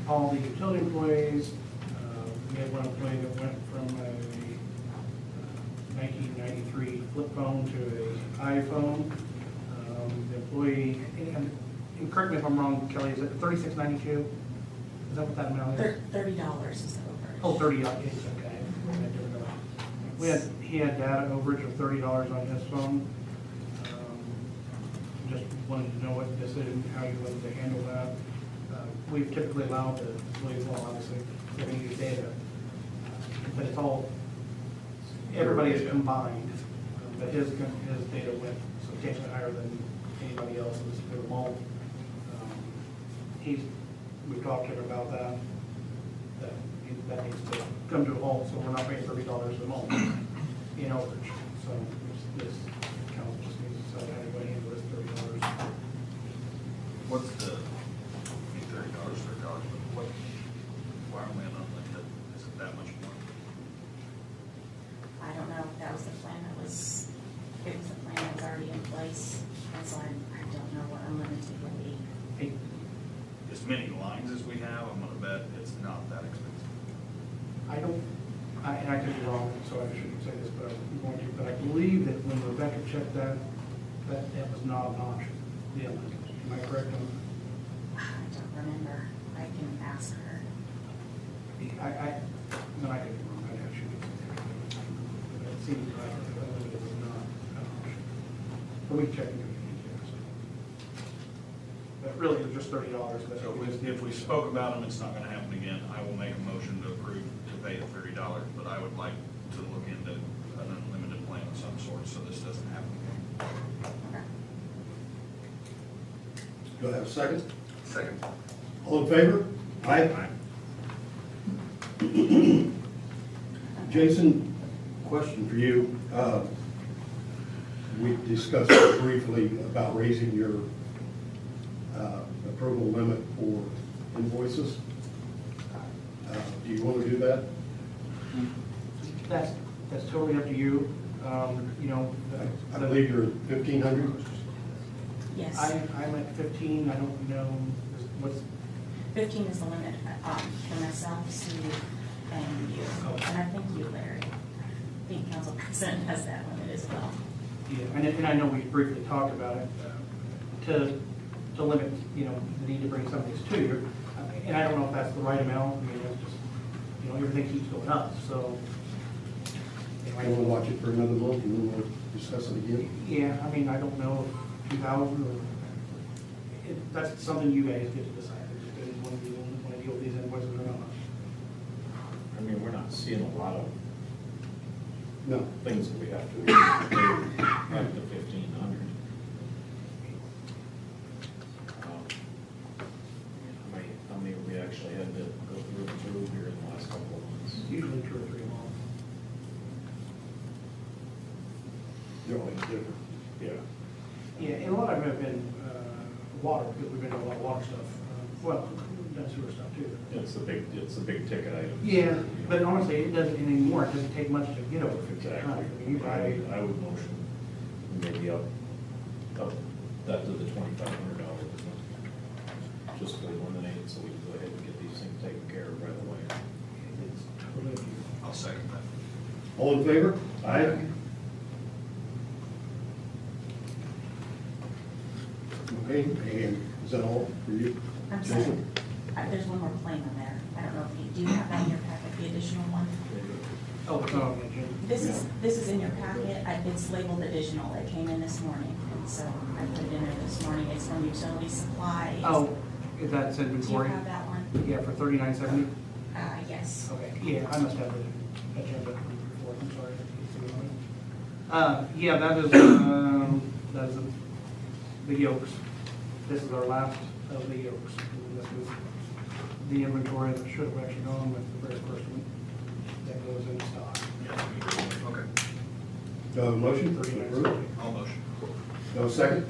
all the utility employees, we had one employee that went from a 1993 flip phone to an iPhone. The employee, and correct me if I'm wrong, Kelly, is it $36.92? Is that what that amount is? $30 is the overage. Oh, 30, okay. He had data overage of $30 on his phone. Just wanted to know what decision, how you wanted to handle that. We've typically allowed the employees, well, obviously, they're going to use data, but it's all, everybody is combined, but his data went substantially higher than anybody else's for the moment. We've talked to him about that needs to come to a halt, so we're not paying $30 a month in overage. So this council just needs to decide how to handle this $30. What's the, $30, but what, why are we on unlimited? Is it that much more? I don't know if that was the plan that was, it was the plan that was already in place, and so I don't know what unlimited would be. As many lines as we have, I'm gonna bet it's not that expensive. And I could be wrong, so I shouldn't say this, but I'm going to, but I believe that when Rebecca checked that was not an option, the unlimited. Am I correct on I don't remember. I can ask her. Then I could be wrong, I'd have to shoot it. But it seems like it was not an option. But we can check into it. But really, it was just $30. But So if we spoke about them, it's not gonna happen again. I will make a motion to approve to pay the $30, but I would like to look into an unlimited plan of some sort, so this doesn't happen again. Okay. Do I have a second? Second. All in favor? Aye. Jason, question for you. We discussed briefly about raising your approval limit for invoices. Do you want to do that? That's totally up to you. You know, I believe you're at 1,500. Yes. I'm at 15, I don't know, what's, 15 is the limit for myself, Steve, and you. And I think you, Larry. I think council president has that limit as well. yeah, and I know we briefly talked about it, to limit, you know, the need to bring some of these to you. And I don't know if that's the right amount, I mean, it's just, you know, everything keeps going up, so. I want to watch it for another month and then we'll discuss it again. Yeah, I mean, I don't know if 2,000 or, that's something you guys get to decide. If you want to deal with these invoices or not. I mean, we're not seeing a lot of No. things that we have to do up to 1,500. How many we actually had to go through and through here in the last couple of months? Usually 2 or 3 a month. They're always different. Yeah. Yeah, and a lot of them have been water, because we've been doing a lot of water stuff. Well, we've done sewer stuff too. It's the big ticket items. Yeah, but honestly, it doesn't anymore. It doesn't take much to get over 50. Exactly. I mean, you buy, I would motion maybe up that to the $2,500 limit. Just to eliminate it so we can go ahead and get these things taken care of right away. it's totally up to you. I'll second that. All in favor? Aye. Okay, and is that all for you? I'm sorry. Jason? There's one more claim on there. I don't know if you, do you have that in your packet, the additional one? Oh, it's not on the agenda. This is in your packet. It's labeled additional. It came in this morning. And so I put it in there this morning. It's from utility supply. Oh, is that Do you inventory? have that one? Yeah, for $39.70? Yes. Okay, yeah, I must have the agenda before, I'm sorry. Yeah, that is the yolks. This is our last of the yolks. And this is the inventory that should have actually gone with the very first one that goes in stock. Okay, Do I have a motion? Approved. I'll motion. Do I have a second?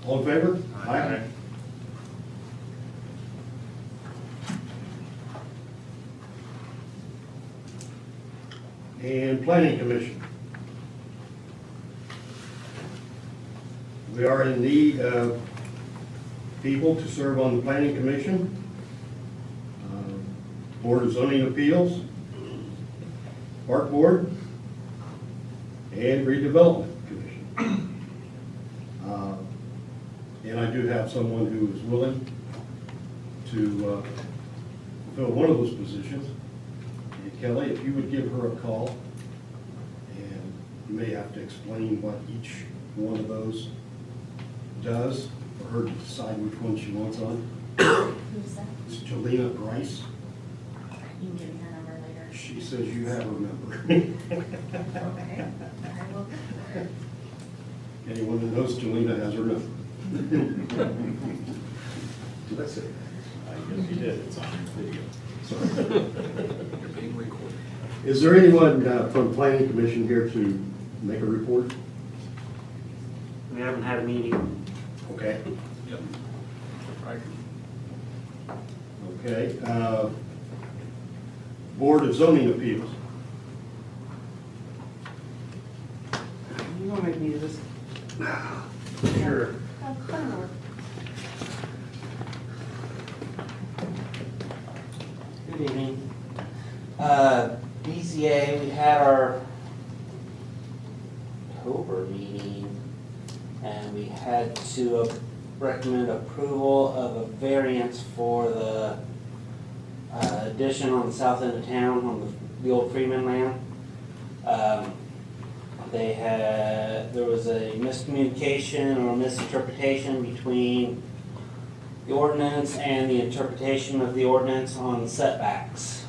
All in favor? Aye. And Planning Commission. We are in need of people to serve on the Planning Commission, Board of Zoning Appeals, Park Board, and Redevelopment Commission. And I do have someone who is willing to fill one of those positions. And Kelly, if you would give her a call, and you may have to explain what each one of those does, for her to decide which one she wants on. Who's that? It's Jelena Bryce. You can give me her number later. She says you have her number. Okay. I will. Anyone that knows Jelena has her number. Did I say that? I guess you did, it's on video. Sorry. Being recorded. Is there anyone from the Planning Commission here to make a report? We haven't had a meeting. Okay. Yep. Right. Okay. Board of Zoning Appeals. You want to make me do this? Sure. Oh, Connor. Good evening. BZA, we had our October meeting, and we had to recommend approval of a variance for the addition on the south end of town on the old Freeman land. There was a miscommunication or misinterpretation between the ordinance and the interpretation of the ordinance on setbacks.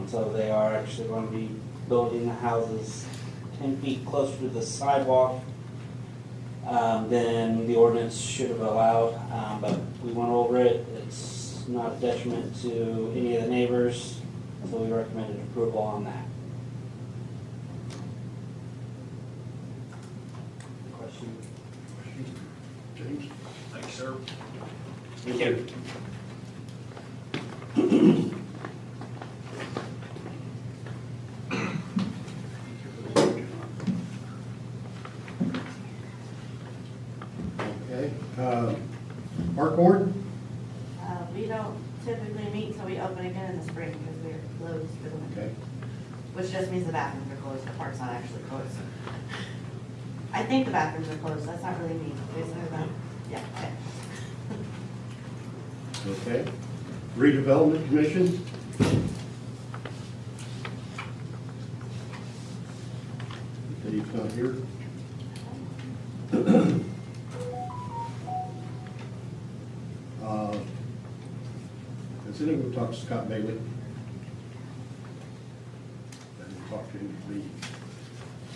So they are actually going to be building the houses 10 feet closer to the sidewalk than the ordinance should have allowed. But we went over it. It's not a detriment to any of the neighbors, so we recommended approval on that. Question? James? Thank you, sir. Thank you. Okay. Park Board? We don't typically meet until we open again in the spring because we're closed for the winter. Okay. Which just means the bathrooms are closed, the park's not actually closed. I think the bathrooms are closed, that's not really me. Yeah, okay. Okay. Redevelopment Commission? Dave's not here. Has anyone talked to Scott Bailey? I didn't talk to him at the meeting. I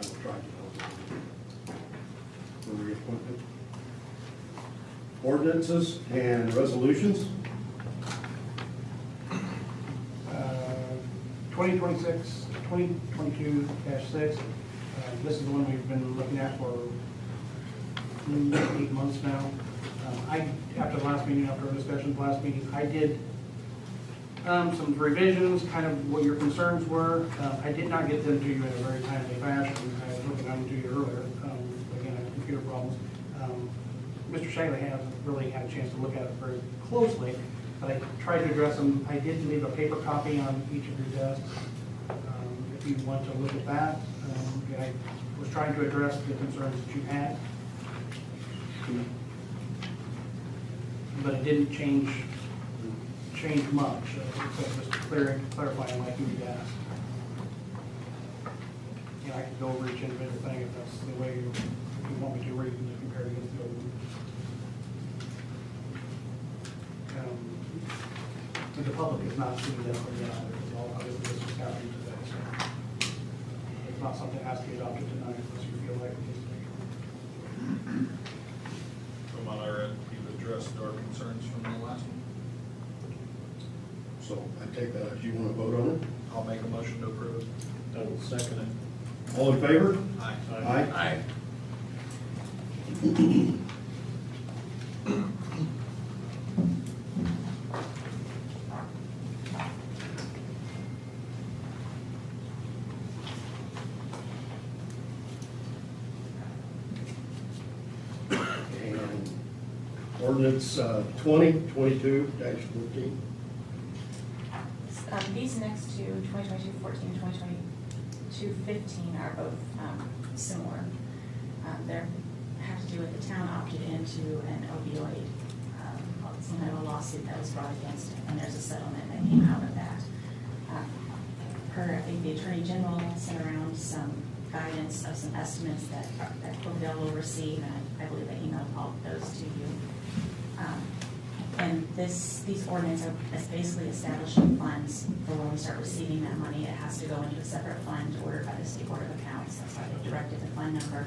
will try to help for reappointment. Ordinances and resolutions? 2026, 2022-6. This is the one we've been looking at for 8 months now. After the last meeting, after our discussions last meeting, I did some revisions, kind of what your concerns were. I did not get them to you in a very timely fashion. I was looking at them to you earlier. Again, I had computer problems. Mr. Shagley hasn't really had a chance to look at it very closely, but I tried to address them. I did leave a paper copy on each of your desks. If you want to look at that, I was trying to address the concerns that you had. But it didn't change much, except just clarifying like you asked. I could go over each individual thing if that's the way you want me to read and compare it against the other one. The public is not seeing that from yet either, because all obviously this was happening today, so it's not something that has to be adopted tonight unless you feel like it needs to be. From what I read, you've addressed our concerns from the last one. So I take that as you want to vote on it? I'll make a motion to approve it. I will second it. All in favor? Aye. Aye. And ordinance 2022-14. These next two, 2022-14 and 2022-15, are both similar. They have to do with the town opted into an opioid, some kind of a lawsuit that was brought against it, and there's a settlement that came out of that. I think the Attorney General sent around some guidance of some estimates that Cloverdale will receive, and I believe I emailed all of those to you. And these ordinances are basically establishing funds for when we start receiving that money. It has to go into a separate fund ordered by the State Board of Accounts. That's why they directed the fund number.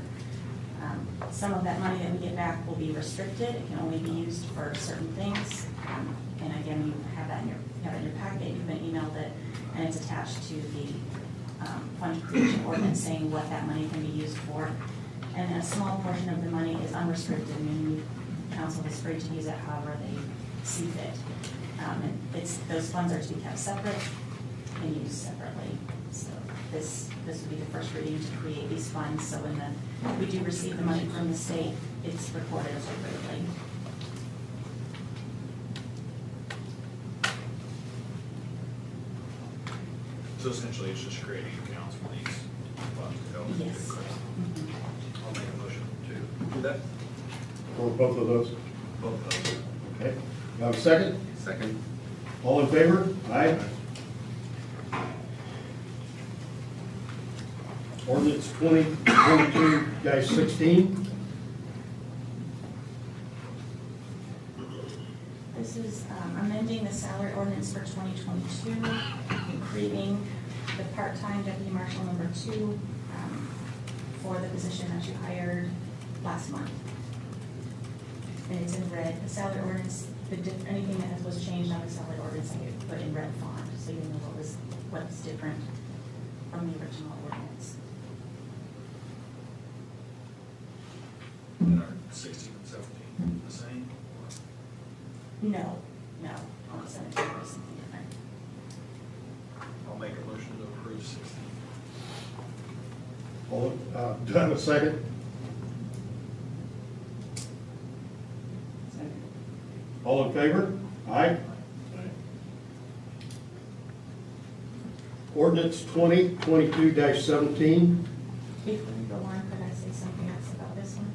Some of that money that we get back will be restricted. It can only be used for certain things. And again, you have that in your packet. You've been emailed it, and it's attached to the fund creation ordinance saying what that money can be used for. And a small portion of the money is unrestricted, meaning council is free to use it however they see fit. And those funds are to be kept separate and used separately. So this would be the first reading to create these funds, so when we do receive the money from the state, it's recorded appropriately. So essentially, it's just creating accounts for these funds to go. Yes. I'll make a motion to do that, For both of those? both of those. Okay. You have a second? Second? All in favor? Aye. Ordinance 2022-16. This is amending the salary ordinance for 2022, creating the part-time deputy marshal number 2 for the position that you hired last month. And it's in red, the salary ordinance, anything that was changed on the salary ordinance, I put in red font, so you know what's different from the original ordinance. And our 16 and 17, the same? No, on the 17th or something different. I'll make a motion to approve 16. Do I have a second? All in favor? Aye. Ordinance 2022-17. Before we go on, could I say something else about this one?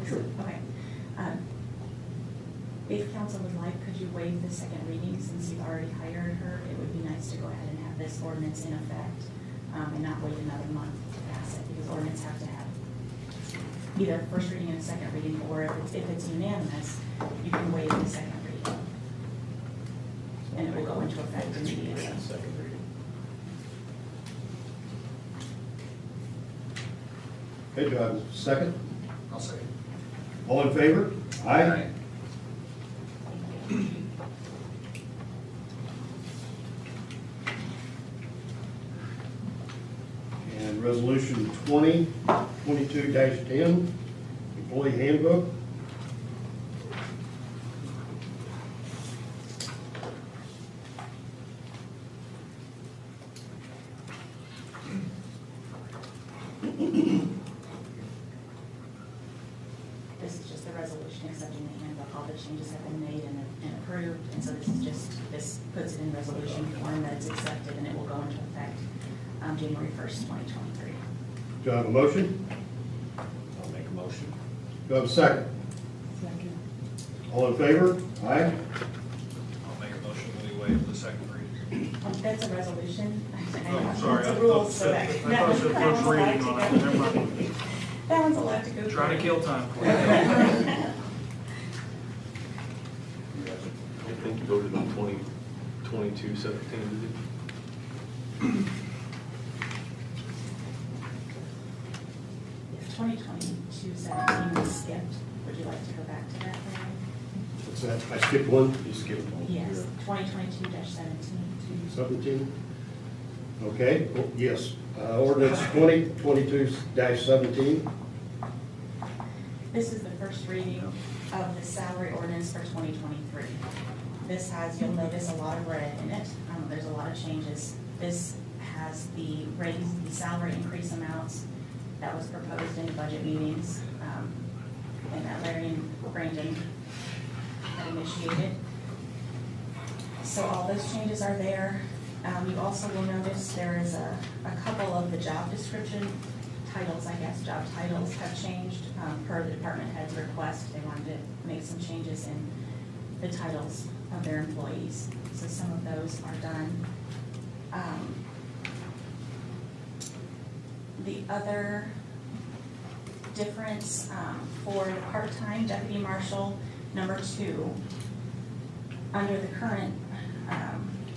Sure. Okay. If council would like, could you waive the second reading since you've already hired her? It would be nice to go ahead and have this ordinance in effect and not wait another month to pass it, because ordinance have to have either first reading and a second reading, or if it's unanimous, you can waive the second reading. And it will go into effect immediately. Second reading. Okay, do I have a second? I'll second. All in favor? Aye. And resolution 2022-10, employee handbook. This is just the resolution accepting the handbook. All the changes have been made and approved, and so this puts it in resolution form that it's accepted, and it will go into effect January 1st, 2023. Do I have a motion? I'll make a motion. Do I have a second? Second. All in favor? Aye. I'll make a motion we waive the second reading. That's a resolution. Oh, sorry. It's a rule, so that. I thought it said first reading on it, never mind. That one's allowed to go. Trying to kill time. I think you voted on 2022-17, did you? 2022-17 was skipped. Would you like to go back to that, Larry? What's that? I skipped one? You skipped one. Yes, 2022-17. 17? Okay, oh, yes. Ordinance 2022-17. This is the first reading of the salary ordinance for 2023. This has, you'll notice, a lot of red in it. There's a lot of changes. This has the salary increase amounts that was proposed in the budget meetings, and that Larry and Brandon had initiated. So all those changes are there. You also will notice there is a couple of the job description titles, I guess, job titles have changed per the department head's request. They wanted to make some changes in the titles of their employees. So some of those are done. The other difference for the part-time deputy marshal number 2, under the current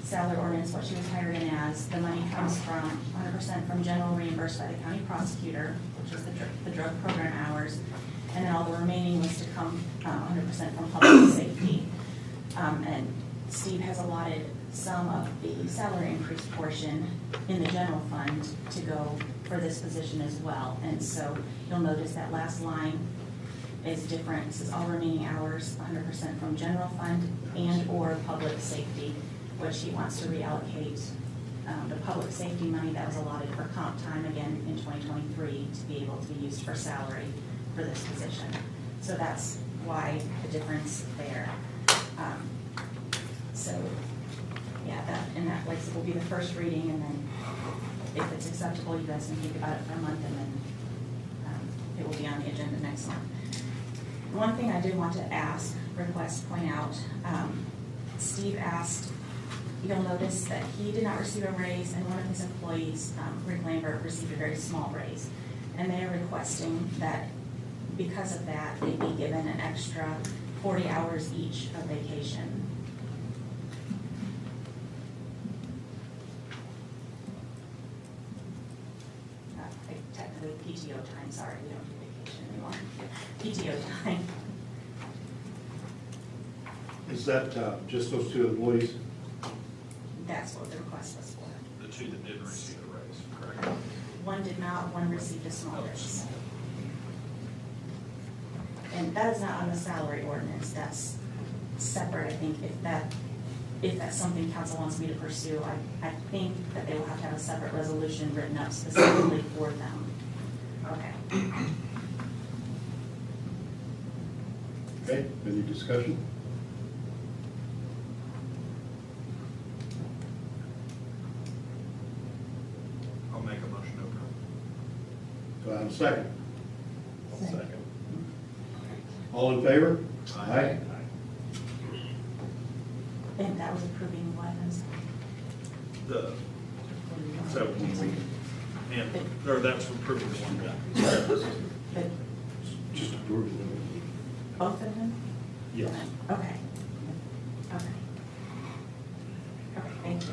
salary ordinance, what she was hired in as, the money comes from 100% from general reimbursed by the county prosecutor, which is the drug program hours, and then all the remaining was to come 100% from public safety. And Steve has allotted some of the salary increase portion in the general fund to go for this position as well. And so you'll notice that last line is different. This is all remaining hours, 100% from general fund and or public safety, which he wants to reallocate the public safety money that was allotted for comp time again in 2023 to be able to be used for salary for this position. So that's why the difference there. So, yeah, that, like, will be the first reading, and then if it's acceptable, you guys can think about it for a month, and then it will be on the agenda next month. One thing I do want to point out, Steve asked, you'll notice that he did not receive a raise, and one of his employees, Rick Lambert, received a very small raise. And they are requesting that because of that, they be given an extra 40 hours each of vacation. Technically PTO time, sorry, we don't do vacation anymore. PTO time. Is that just those two employees? That's what the request was for. The two that didn't receive a raise, correct? One did not, one received a small raise. And that is not on the salary ordinance, that's separate, I think, if that's something council wants me to pursue, I think that they will have to have a separate resolution written up specifically for them. Okay. Okay, any discussion? I'll make a motion to approve. Do I have a second? Second. All in favor? Aye. And that was approving what, I'm sorry? The 17 week, and, or that's approving the one guy. But Just approving them. both of them? Yes. Okay. Okay. Okay, thank you.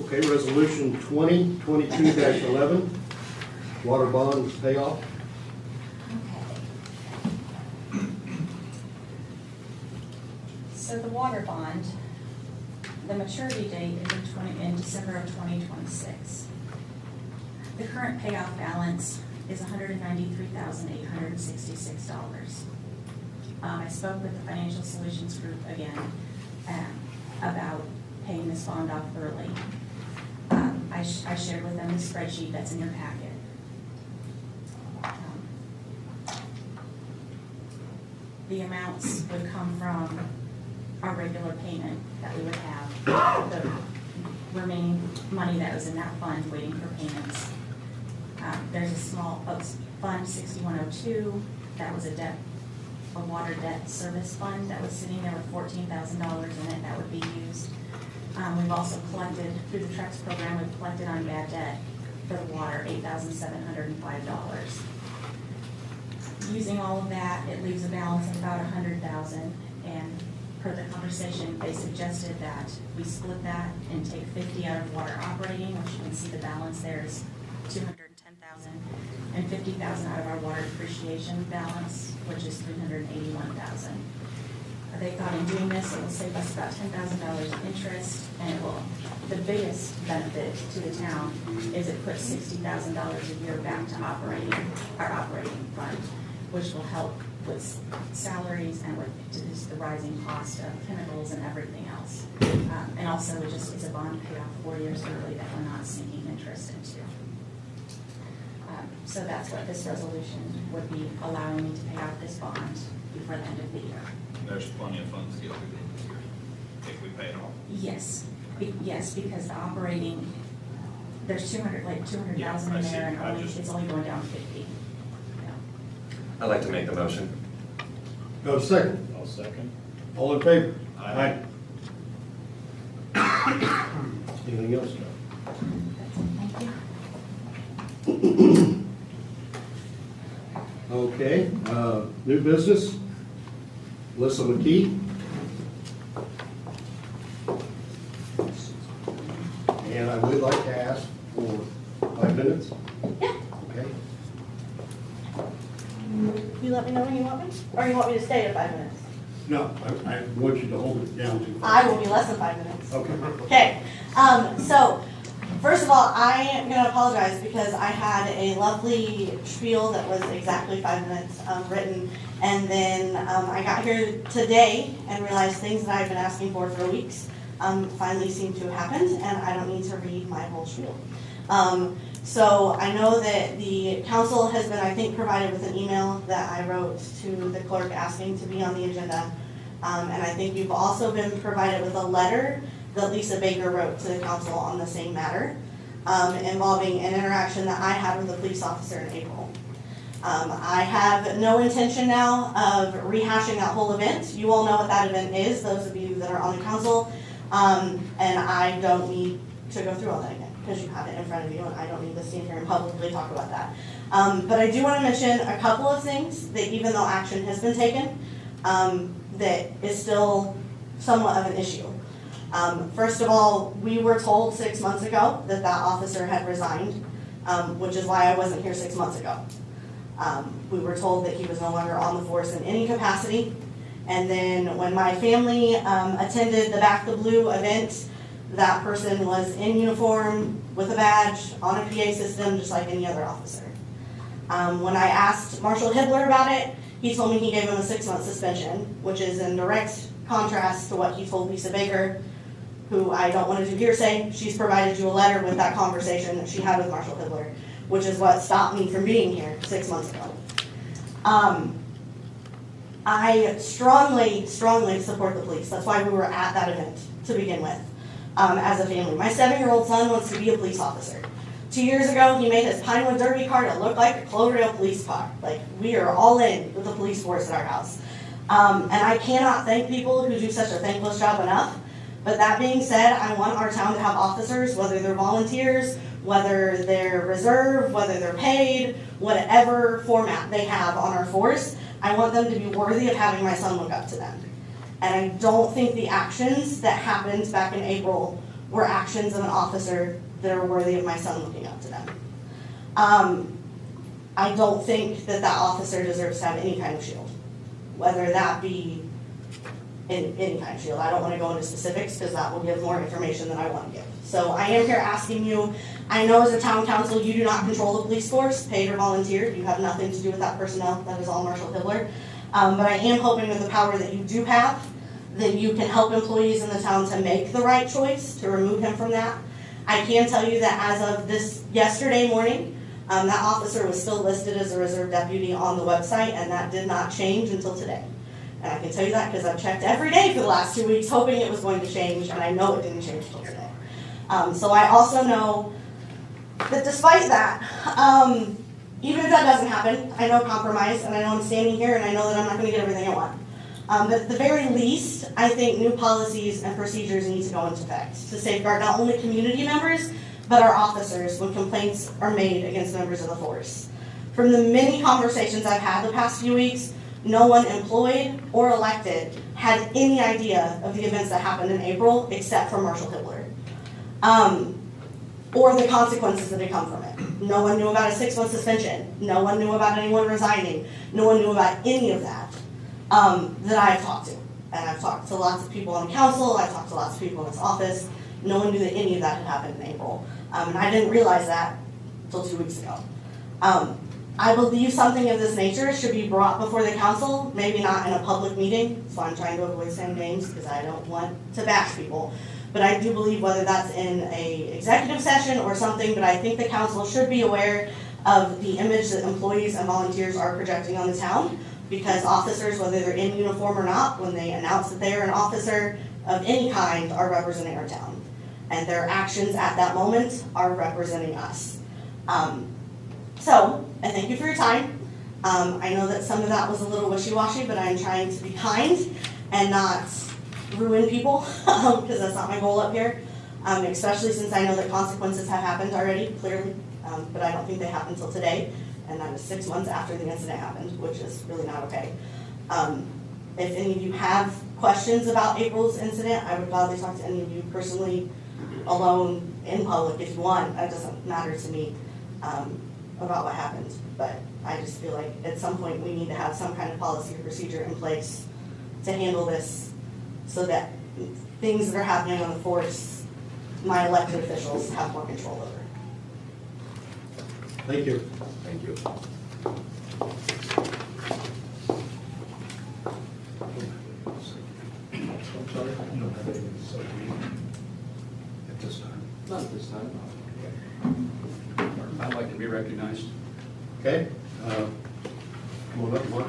Okay, resolution 2022-11, water bond payoff. Okay. So the water bond, the maturity date is in December of 2026. The current payoff balance is $193,866. I spoke with the Financial Solutions Group again about paying this bond off early. I shared with them the spreadsheet that's in your packet. The amounts would come from our regular payment that we would have, the remaining money that was in that fund waiting for payments. There's a small fund 6102, that was a water debt service fund that was sitting there with $14,000 in it that would be used. We've also collected, through the TREX program, we've collected on bad debt for the water, $8,705. Using all of that, it leaves a balance of about $100,000, and per the conversation, they suggested that we split that and take 50 out of water operating, which you can see the balance there is $210,000, and $50,000 out of our water depreciation balance, which is $381,000. They thought in doing this, it will save us about $10,000 in interest, and it will, the biggest benefit to the town is it puts $60,000 a year back to our operating fund, which will help with salaries and with just the rising cost of chemicals and everything else. And also, it's a bond paid off 4 years early that we're not sinking interest into. So that's what this resolution would be, allowing me to pay off this bond before the end of the year. There's plenty of funds to get through this year, if we pay it all. Yes, yes, because the operating, there's 200,000 Yeah, I in see. there, and I just- it's only going down 50. Yeah. I'd like to make the motion. Go second. I'll second. All in favor? Aye. Anything else, John? That's it, thank you. Okay, new business. Alyssa McKee. And I would like to ask for 5 minutes. Yeah. Okay. You let me know when you want me, or you want me to stay at 5 minutes? No, I want you to hold it down to. I will be less than 5 minutes. Okay. Okay, so, first of all, I am gonna apologize because I had a lovely spiel that was exactly 5 minutes written, and then I got here today and realized things that I've been asking for weeks finally seem to have happened, and I don't need to read my whole spiel. So I know that the council has been, I think, provided with an email that I wrote to the clerk asking to be on the agenda. And I think you've also been provided with a letter that Lisa Baker wrote to the council on the same matter, involving an interaction that I had with a police officer in April. I have no intention now of rehashing that whole event. You all know what that event is, those of you that are on the council, and I don't need to go through all that again, because you have it in front of you, and I don't need to stand here and publicly talk about that. But I do want to mention a couple of things that even though action has been taken, that is still somewhat of an issue. First of all, we were told 6 months ago that that officer had resigned, which is why I wasn't here 6 months ago. We were told that he was no longer on the force in any capacity. And then when my family attended the Back the Blue event, that person was in uniform with a badge on a PA system just like any other officer. When I asked Marshall Hibbler about it, he told me he gave him a 6-month suspension, which is in direct contrast to what he told Lisa Baker, who I don't want to do hearsay. She's provided you a letter with that conversation that she had with Marshall Hibbler, which is what stopped me from being here 6 months ago. I strongly support the police. That's why we were at that event to begin with, as a family. My 7-year-old son wants to be a police officer. 2 years ago, he made his Pinewood Derby car to look like a Cloverdale police car. Like, we are all in with the police force at our house. And I cannot thank people who do such a thankless job enough. But that being said, I want our town to have officers, whether they're volunteers, whether they're reserve, whether they're paid, whatever format they have on our force. I want them to be worthy of having my son look up to them. And I don't think the actions that happened back in April were actions of an officer that are worthy of my son looking up to them. I don't think that that officer deserves to have any kind of shield, whether that be in any kind of shield. I don't want to go into specifics because that will give more information than I want to give. So I am here asking you, I know as a town council you do not control the police force, paid or volunteered. You have nothing to do with that personnel. That is all Marshall Hibbler. But I am hoping with the power that you do have, that you can help employees in the town to make the right choice, to remove him from that. I can tell you that as of yesterday morning, that officer was still listed as a reserve deputy on the website, and that did not change until today. And I can tell you that because I've checked every day for the last 2 weeks, hoping it was going to change, and I know it didn't change until today. So I also know that despite that, even if that doesn't happen, I know compromise, and I know I'm standing here, and I know that I'm not going to get everything I want. But at the very least, I think new policies and procedures need to go into effect to safeguard not only community members, but our officers when complaints are made against members of the force. From the many conversations I've had the past few weeks, no one employed or elected had any idea of the events that happened in April except for Marshall Hibbler. Or the consequences that had come from it. No one knew about a 6-month suspension. No one knew about anyone resigning. No one knew about any of that that I've talked to. And I've talked to lots of people on council. I've talked to lots of people in this office. No one knew that any of that had happened in April. And I didn't realize that until 2 weeks ago. I believe something of this nature should be brought before the council, maybe not in a public meeting, so I'm trying to avoid saying names because I don't want to bash people. But I do believe whether that's in a executive session or something, but I think the council should be aware of the image that employees and volunteers are projecting on the town, because officers, whether they're in uniform or not, when they announce that they are an officer of any kind, are representing our town. And their actions at that moment are representing us. So, I thank you for your time. I know that some of that was a little wishy-washy, but I'm trying to be kind and not ruin people, because that's not my goal up here, especially since I know that consequences have happened already, clearly, but I don't think they happened until today, and that was 6 months after the incident happened, which is really not okay. If any of you have questions about April's incident, I would gladly talk to any of you personally, alone, in public, if you want. That doesn't matter to me about what happened, but I just feel like at some point we need to have some kind of policy or procedure in place to handle this, so that things that are happening on the force, my elected officials have more control over. Thank you. Thank you. I'm sorry, you don't have anything to say at this time? Not at this time. I'd like to be recognized. Okay, come on up, Mark.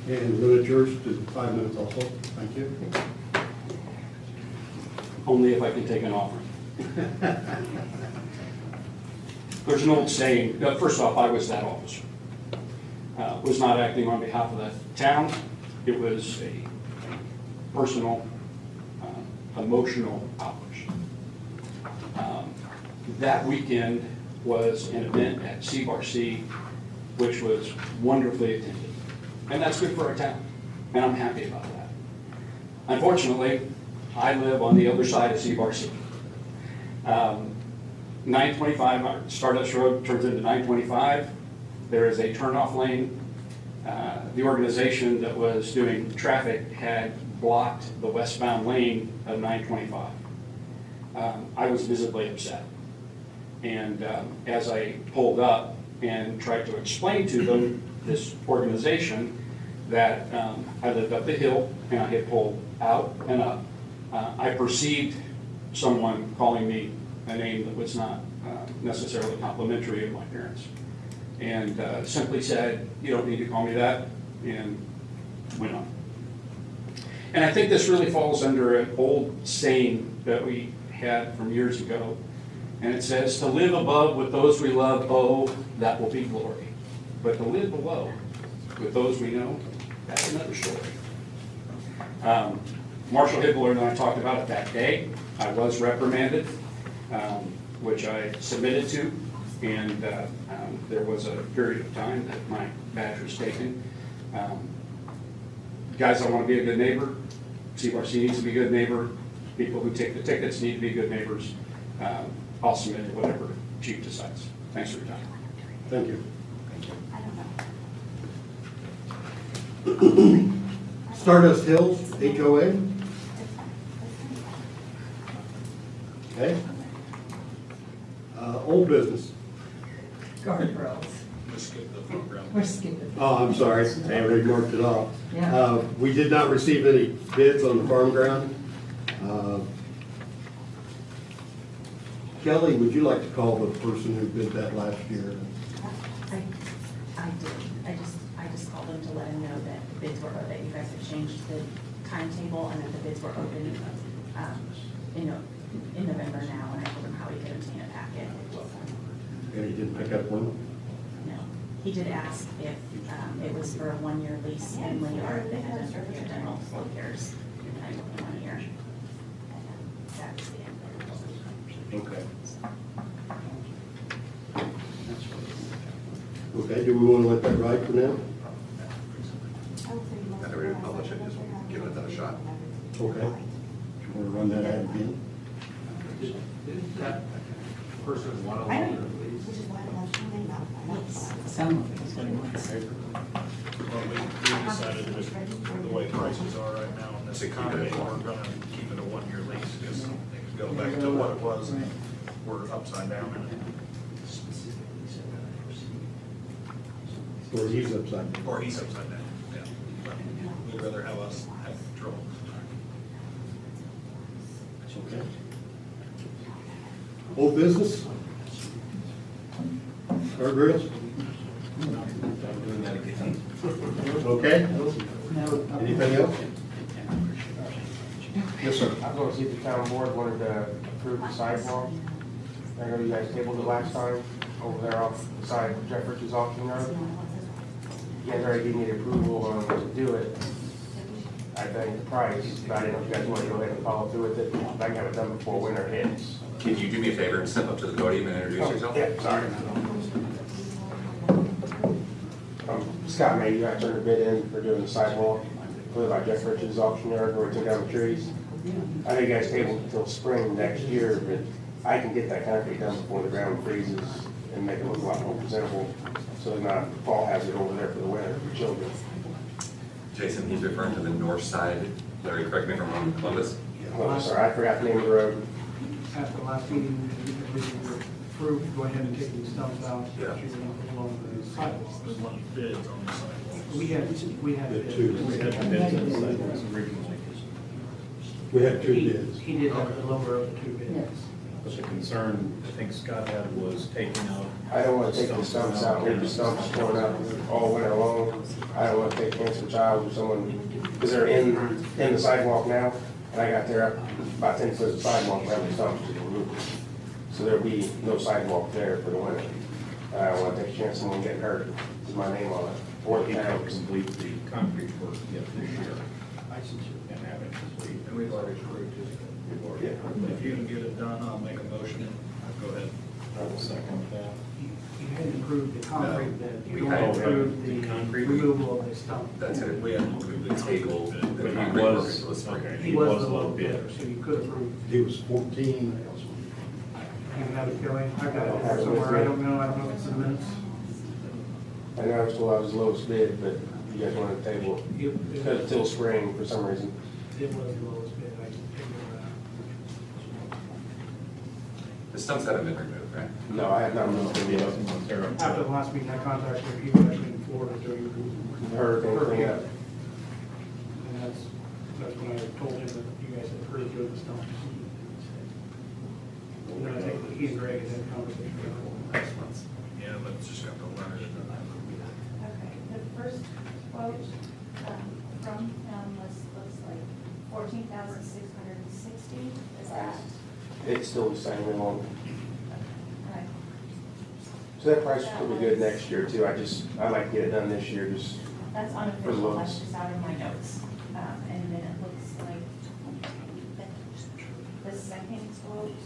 And limit yours to 5 minutes also. Thank you. Only if I can take an offering. There's an old saying, first off, I was that officer. Was not acting on behalf of the town. It was a personal, emotional operation. That weekend was an event at CBRC, which was wonderfully attended. And that's good for our town, and I'm happy about that. Unfortunately, I live on the other side of CBRC. 925, Stardust Road turns into 925. There is a turnoff lane. The organization that was doing traffic had blocked the westbound lane of 925. I was visibly upset. And as I pulled up and tried to explain to them, this organization, that I lived up the hill and I had pulled out and up, I perceived someone calling me a name that was not necessarily complimentary of my parents. And simply said, "You don't need to call me that," and went on. And I think this really falls under an old saying that we had from years ago. And it says, "To live above with those we love, oh, that will be glory. But to live below with those we know, that's another story." Marshall Hibbler and I talked about it that day. I was reprimanded, which I submitted to, and there was a period of time that my badge was taken. Guys, I want to be a good neighbor. CBRC needs to be a good neighbor. People who take the tickets need to be good neighbors. I'll submit to whatever chief decides. Thanks for your time. Thank you. Stardust Hills, HOA. Okay. Old business. We'll skip the program. We're skipping. Oh, I'm sorry, I already marked it off. Yeah. We did not receive any bids on the farm ground. Kelly, would you like to call the person who bid that last year? I did. I just called them to let them know that the bids were, that you guys had changed the timetable and that the bids were open, in November now, and I told him how he could obtain a packet. And he didn't pick up one? No. He did ask if it was for a one-year lease only, or if they had done multiple years. And I told him 1 year. And that was the end of it. Okay. Okay, do we want to let that ride for now? I never even publish it, just give it another shot. Okay. Do you want to run that ad again? That person want a I longer don't- lease? which is why I love showing that. Some of it is what he wants. Well, we decided that the way prices are right now in this economy, we're gonna keep it a one-year lease, because things go back to what it was, and we're upside down in it. Or he's upside down? Or he's upside down, yeah. But we'd rather have us have control. Okay. Old business? Guardrails? Okay. Anything else? Yes, sir. I was going to see if the town board wanted to approve the sidewalk. I know you guys tabled it last time, over there off the side of Jeff Rich's auction yard. You guys already gave me the approval to do it. I think the price, but I didn't know if you guys wanted to go ahead and follow through with it. I can have it done before winter hits. Can you do me a favor and step up to the podium and introduce yourself? Yeah, sorry. Scott May, you guys turned a bid in for doing the sidewalk, over by Jeff Rich's auction yard where we took down the trees. I know you guys tabled until spring next year, but I can get that concrete done before the ground freezes and make it look a lot more presentable, so they're not a fall hazard over there for the winter for children. Jason, he's referring to the north side. Larry, correct me if I'm wrong, Columbus? Oh, sorry, I forgot the name of the road. At the last meeting, we approved to go ahead and take these stumps out. Yeah. Along the sidewalks. There's one bids on the sidewalks. We had The two. bids. We had Bids on the sidewalks originally. We had two bids. He did have the lower of the two bids. Yes. But the concern, I think Scott had was taking out. I don't wanna take the stumps out, leave the stumps torn up all winter long. I don't wanna take hands of child or someone, because they're in the sidewalk now, and I got there up about 10 foot of sidewalk around the stumps to the roof. So there'll be no sidewalk there for the winter. I don't wanna take a chance of someone getting hurt with my name on it, or the He can't town's. complete the concrete work yet this year. And have it complete. And we've already approved it. Yeah. If you can get it done, I'll make a motion. Go ahead. I will second that. You hadn't approved the concrete bed, We you had only approved the the concrete. removal of the stump. That's it. We haven't approved The table, the But he concrete work was, was spring. okay, He was the low bidder, so you could approve. It was 14. You have it going, I've got Have it it with somewhere, I me. don't know if it's in the minutes. I know I was told I was the lowest bid, but you guys wanted the table, It because it's till spring for some reason. was the lowest bid, I can figure The stumps haven't been removed, right? No, I have not moved them yet. it out. After the last meeting, I contacted people actually in Florida doing Hurricane cleanup. and that's when I told him that you guys had approved doing the stumps. And then I think he and Greg had had a conversation before. Yeah, but it's just got the letter. Okay, the first quote from him looks like 14,660, is that It's still the same, it won't. right? So that price will be good next year too. I like to get it done this year, just, That's For unofficial, looks. that's just out of my notes. And then it looks like the second quote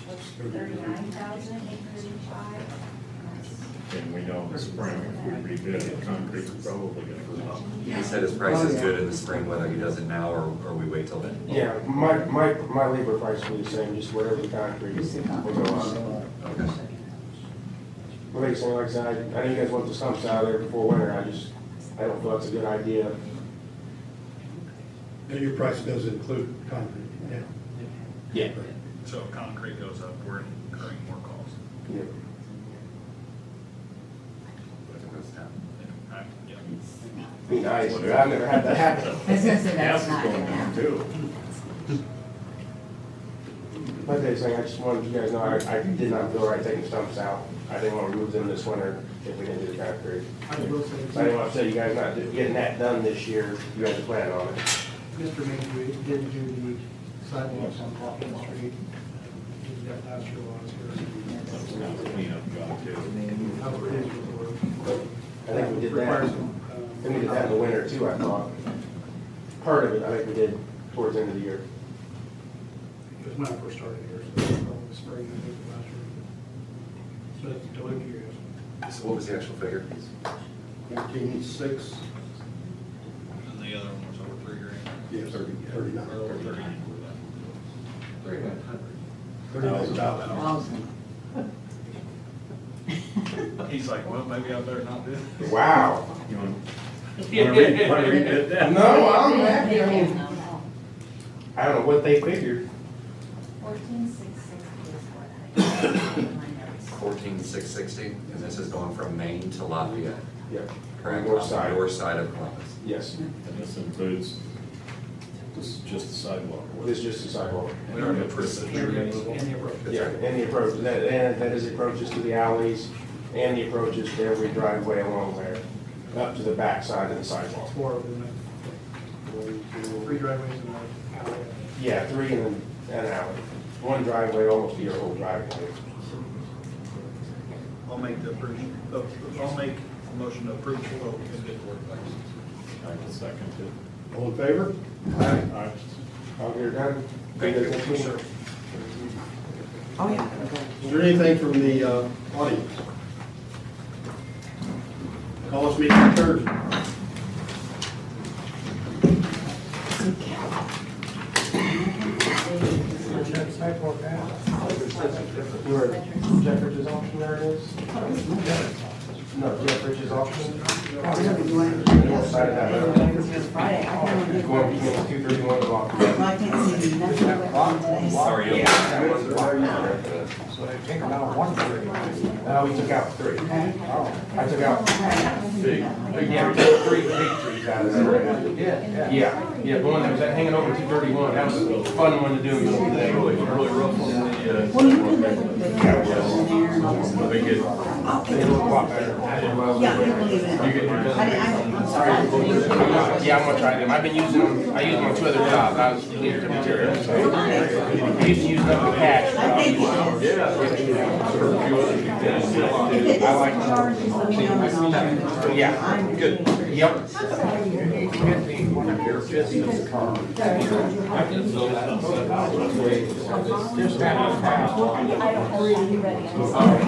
was 39,835. And we know in the spring, if we rebid it, the concrete's probably gonna go up. He said his price is good in the spring, whether he does it now or we wait till then. yeah, my labor price will be the same, just whatever the concrete will go on. Okay. What makes sense, like I said, I know you guys want the stumps out of there before winter, I don't feel that's a good idea. And your price does include concrete, yeah. Yeah. So if concrete goes up, we're incurring more costs. Yeah. But if it goes down. Yeah. Be nice, but I've never had that happen. I was gonna say Gas that's is not going gonna down happen. too. Like I was saying, I just wanted you guys to know, I did not feel right taking stumps out. I didn't want to remove them this winter if we didn't do the concrete. I will say, So I didn't want to say you guys not getting that done this year, you guys are planning on it. Mr. Mayhew did do the sidewalks on Hawkins Street. He did that last year while I was here. That's not a cleanup job too. How it is report. I think we did Requires that. some, And we did that in the winter too, I thought. Part of it, I think we did towards the end of the year. It was when I first started here, so it was probably spring, I think, last year. So it's delivered to you guys. So what was the actual figure? 14,600. And the other one was over $3,000. Yeah, 39. Or over 39. 39,000. Thousand. He's like, well, maybe I better not do it. Wow. You want to rebid that? No, I'm happy. I mean, No, no. I don't know what they figured. 14,660 is what I have in my notes. 14,660, and this is going from Maine to Lafayette. Yep. Correct, North on side. the north side of Columbus. Yes. And this includes, this is just the sidewalk. This is just the sidewalk. We already approved the tree removal. And the approach. Yeah, and the approach, that is the approaches to the alleys and the approaches to every driveway along there, up to the back side of the sidewalk. Four of them, 3 driveways and an alley. Yeah, 3 and an alley. One driveway, almost your whole driveway. I'll make the I'll make a motion to approve the vote and get the work back. I will second it. All in favor? Aye. I'll get it done. Thank you, sir. Oh, yeah. Is there anything from the audience? Call this meeting adjourned. You were Jeff Rich's auction there it is? No, Jeff Rich's auction. North side of that road. It's Friday. I can't remember. Going between 231 and Lock. Well, I can't see nothing today. Sorry. So they take them out one. We took out 3. I took out, Big, yeah, we took 3 big trees out of there. Yeah, the one that was hanging over 231, that was a fun one to do in the middle of the day. really rough on the, Well, you could leave the pictures in there and all this. they get, They look a lot better. Yeah, I believe it. you get your. I'm sorry. Yeah, I'm gonna try them. I've been using them, I used them on 2 other jobs. I was leaving the material, so. I used to use them for cash. I think it is. If it I like is charged, just let me know and I'll. Yeah, I'm good. Yep. I don't have you ready.